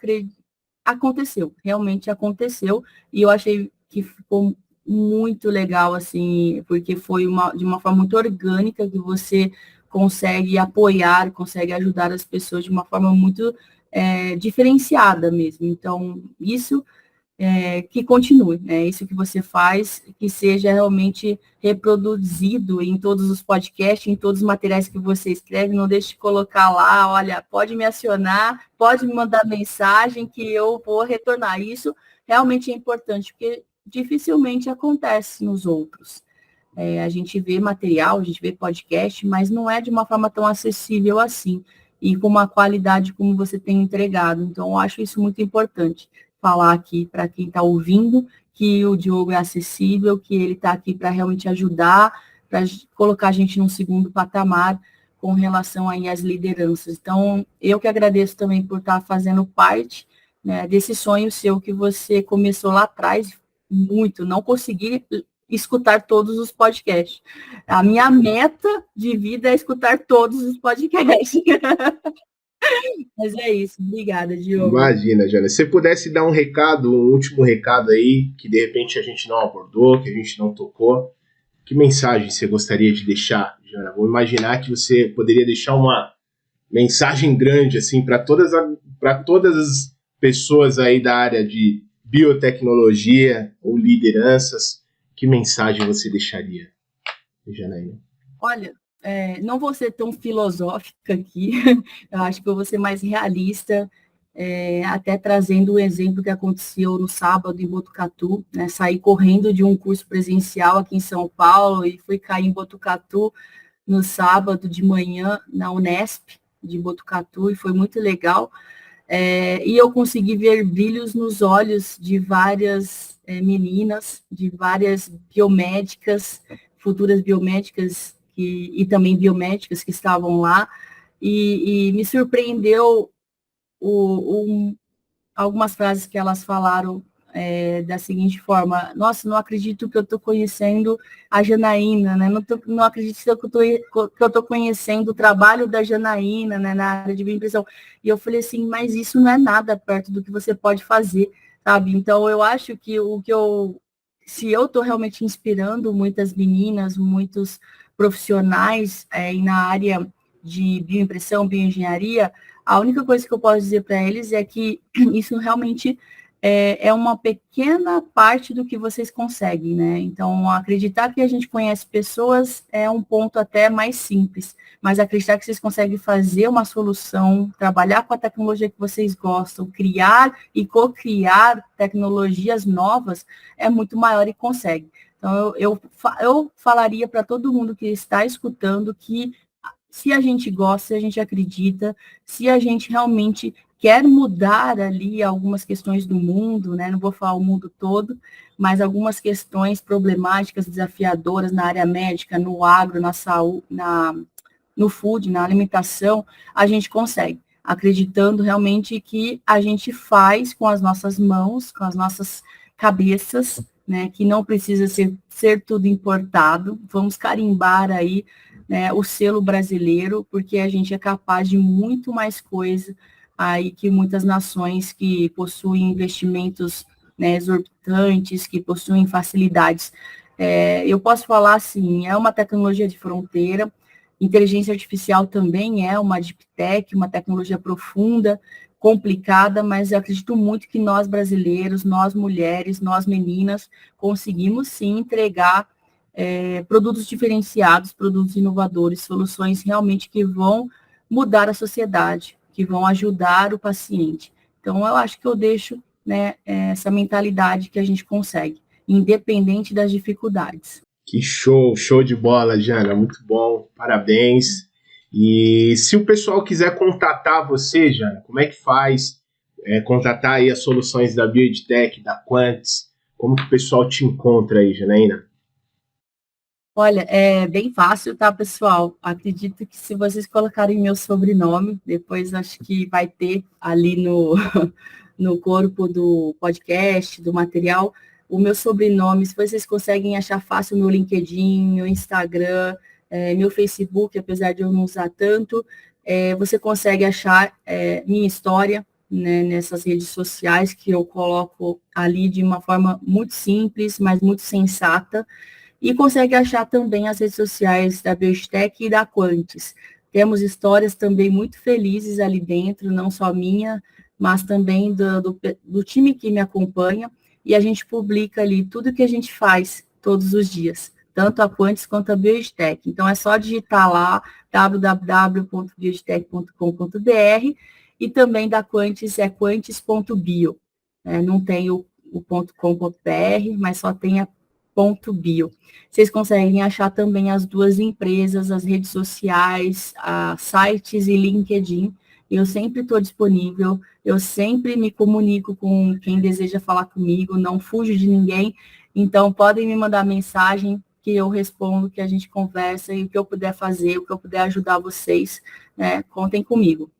aconteceu, realmente aconteceu. E eu achei que ficou muito legal, assim, porque foi de uma forma muito orgânica que você consegue apoiar, consegue ajudar as pessoas de uma forma muito diferenciada mesmo. Então, isso que continue, né? Isso que você faz, que seja realmente reproduzido em todos os podcasts, em todos os materiais que você escreve, não deixe de colocar lá, olha, pode me acionar, pode me mandar mensagem que eu vou retornar. Isso realmente é importante, porque dificilmente acontece nos outros. A gente vê material, a gente vê podcast, mas não é de uma forma tão acessível assim, e com uma qualidade como você tem entregado. Então, eu acho isso muito importante falar aqui para quem está ouvindo, que o Diogo é acessível, que ele está aqui para realmente ajudar, para colocar a gente num segundo patamar, com relação aí às lideranças. Então, eu que agradeço também por estar fazendo parte, né, desse sonho seu que você começou lá atrás, muito, não consegui escutar todos os podcasts. A minha meta de vida é escutar todos os podcasts. Mas é isso. Obrigada, Diogo. Imagina, Jana. Se você pudesse dar um recado, um último recado aí, que de repente a gente não abordou, que a gente não tocou, que mensagem você gostaria de deixar, Jana? Vou imaginar que você poderia deixar uma mensagem grande assim para todas as pessoas aí da área de biotecnologia ou lideranças. Que mensagem você deixaria, Janaína? Olha, não vou ser tão filosófica aqui, eu acho que eu vou ser mais realista, até trazendo um exemplo que aconteceu no sábado em Botucatu, né? Saí correndo de um curso presencial aqui em São Paulo e fui cair em Botucatu no sábado de manhã, na Unesp de Botucatu, e foi muito legal. E eu consegui ver brilhos nos olhos de várias meninas, de várias biomédicas, futuras biomédicas e também biomédicas que estavam lá, e me surpreendeu algumas frases que elas falaram da seguinte forma: nossa, não acredito que eu estou conhecendo a Janaína, né? Não acredito que eu estou conhecendo o trabalho da Janaína, né, na área de bioimpressão. E eu falei assim, mas isso não é nada perto do que você pode fazer, sabe? Então, eu acho que se eu estou realmente inspirando muitas meninas, muitos profissionais na área de bioimpressão, bioengenharia, a única coisa que eu posso dizer para eles é que isso realmente é uma pequena parte do que vocês conseguem, né? Então, acreditar que a gente conhece pessoas é um ponto até mais simples, mas acreditar que vocês conseguem fazer uma solução, trabalhar com a tecnologia que vocês gostam, criar e co-criar tecnologias novas é muito maior e consegue. Então, eu falaria para todo mundo que está escutando que se a gente gosta, se a gente acredita, se a gente realmente quer mudar ali algumas questões do mundo, né? Não vou falar o mundo todo, mas algumas questões problemáticas, desafiadoras na área médica, no agro, na saúde, no food, na alimentação, a gente consegue, acreditando realmente que a gente faz com as nossas mãos, com as nossas cabeças, né? Que não precisa ser tudo importado. Vamos carimbar aí, né, o selo brasileiro, porque a gente é capaz de muito mais coisa aí que muitas nações que possuem investimentos, né, exorbitantes, que possuem facilidades. Eu posso falar assim, é uma tecnologia de fronteira, inteligência artificial também é uma deep tech, uma tecnologia profunda, complicada, mas eu acredito muito que nós brasileiros, nós mulheres, nós meninas, conseguimos sim entregar produtos diferenciados, produtos inovadores, soluções realmente que vão mudar a sociedade, que vão ajudar o paciente. Então, eu acho que eu deixo, né, essa mentalidade que a gente consegue, independente das dificuldades. Que show de bola, Jana, muito bom, parabéns. E se o pessoal quiser contatar você, Jana, como é que faz? Contatar aí as soluções da BioEdTech, da Quantis, como que o pessoal te encontra aí, Janaína? Olha, é bem fácil, tá, pessoal? Acredito que se vocês colocarem meu sobrenome, depois acho que vai ter ali no corpo do podcast, do material, o meu sobrenome. Se vocês conseguem achar fácil meu LinkedIn, meu Instagram, meu Facebook, apesar de eu não usar tanto, você consegue achar minha história, né, nessas redes sociais que eu coloco ali de uma forma muito simples, mas muito sensata. E consegue achar também as redes sociais da BioEdTech e da Quantis. Temos histórias também muito felizes ali dentro, não só minha, mas também do time que me acompanha, e a gente publica ali tudo que a gente faz todos os dias, tanto a Quantis quanto a BioEdTech. Então, é só digitar lá www.bioedtech.com.br e também da Quantis é quantis.bio. Não tem o .com.br, mas só tem a .bio. Vocês conseguem achar também as duas empresas, as redes sociais, sites e LinkedIn. Eu sempre estou disponível, eu sempre me comunico com quem deseja falar comigo, não fujo de ninguém. Então, podem me mandar mensagem, que eu respondo, que a gente conversa, e o que eu puder fazer, o que eu puder ajudar vocês, né, contem comigo.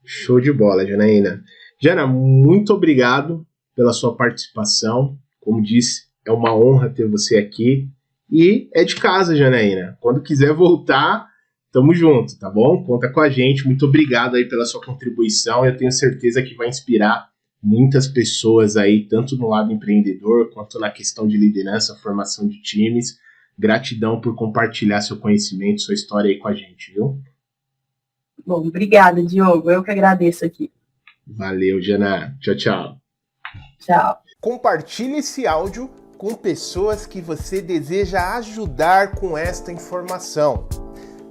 Show de bola, Janaína. Jana, muito obrigado pela sua participação. Como disse, é uma honra ter você aqui. E é de casa, Janaína. Quando quiser voltar, tamo junto, tá bom? Conta com a gente. Muito obrigado aí pela sua contribuição. Eu tenho certeza que vai inspirar muitas pessoas aí, tanto no lado empreendedor, quanto na questão de liderança, formação de times. Gratidão por compartilhar seu conhecimento, sua história aí com a gente, viu? Bom, obrigada, Diogo. Eu que agradeço aqui. Valeu, Jana. Tchau, tchau. Tchau. Compartilhe esse áudio com pessoas que você deseja ajudar com esta informação.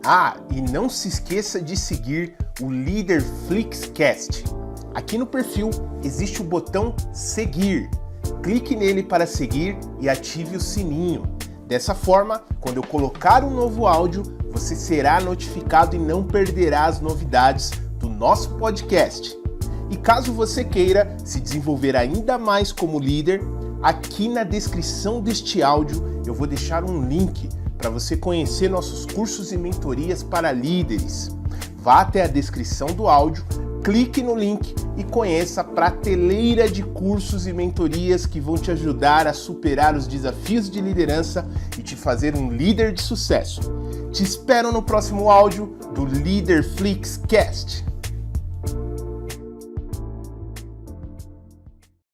Ah, e não se esqueça de seguir o Líder Flixcast. Aqui no perfil existe o botão seguir. Clique nele para seguir e ative o sininho. Dessa forma, quando eu colocar um novo áudio, você será notificado e não perderá as novidades do nosso podcast. E caso você queira se desenvolver ainda mais como líder, aqui na descrição deste áudio eu vou deixar um link para você conhecer nossos cursos e mentorias para líderes. Vá até a descrição do áudio, clique no link e conheça a prateleira de cursos e mentorias que vão te ajudar a superar os desafios de liderança e te fazer um líder de sucesso. Te espero no próximo áudio do Líder Flixcast.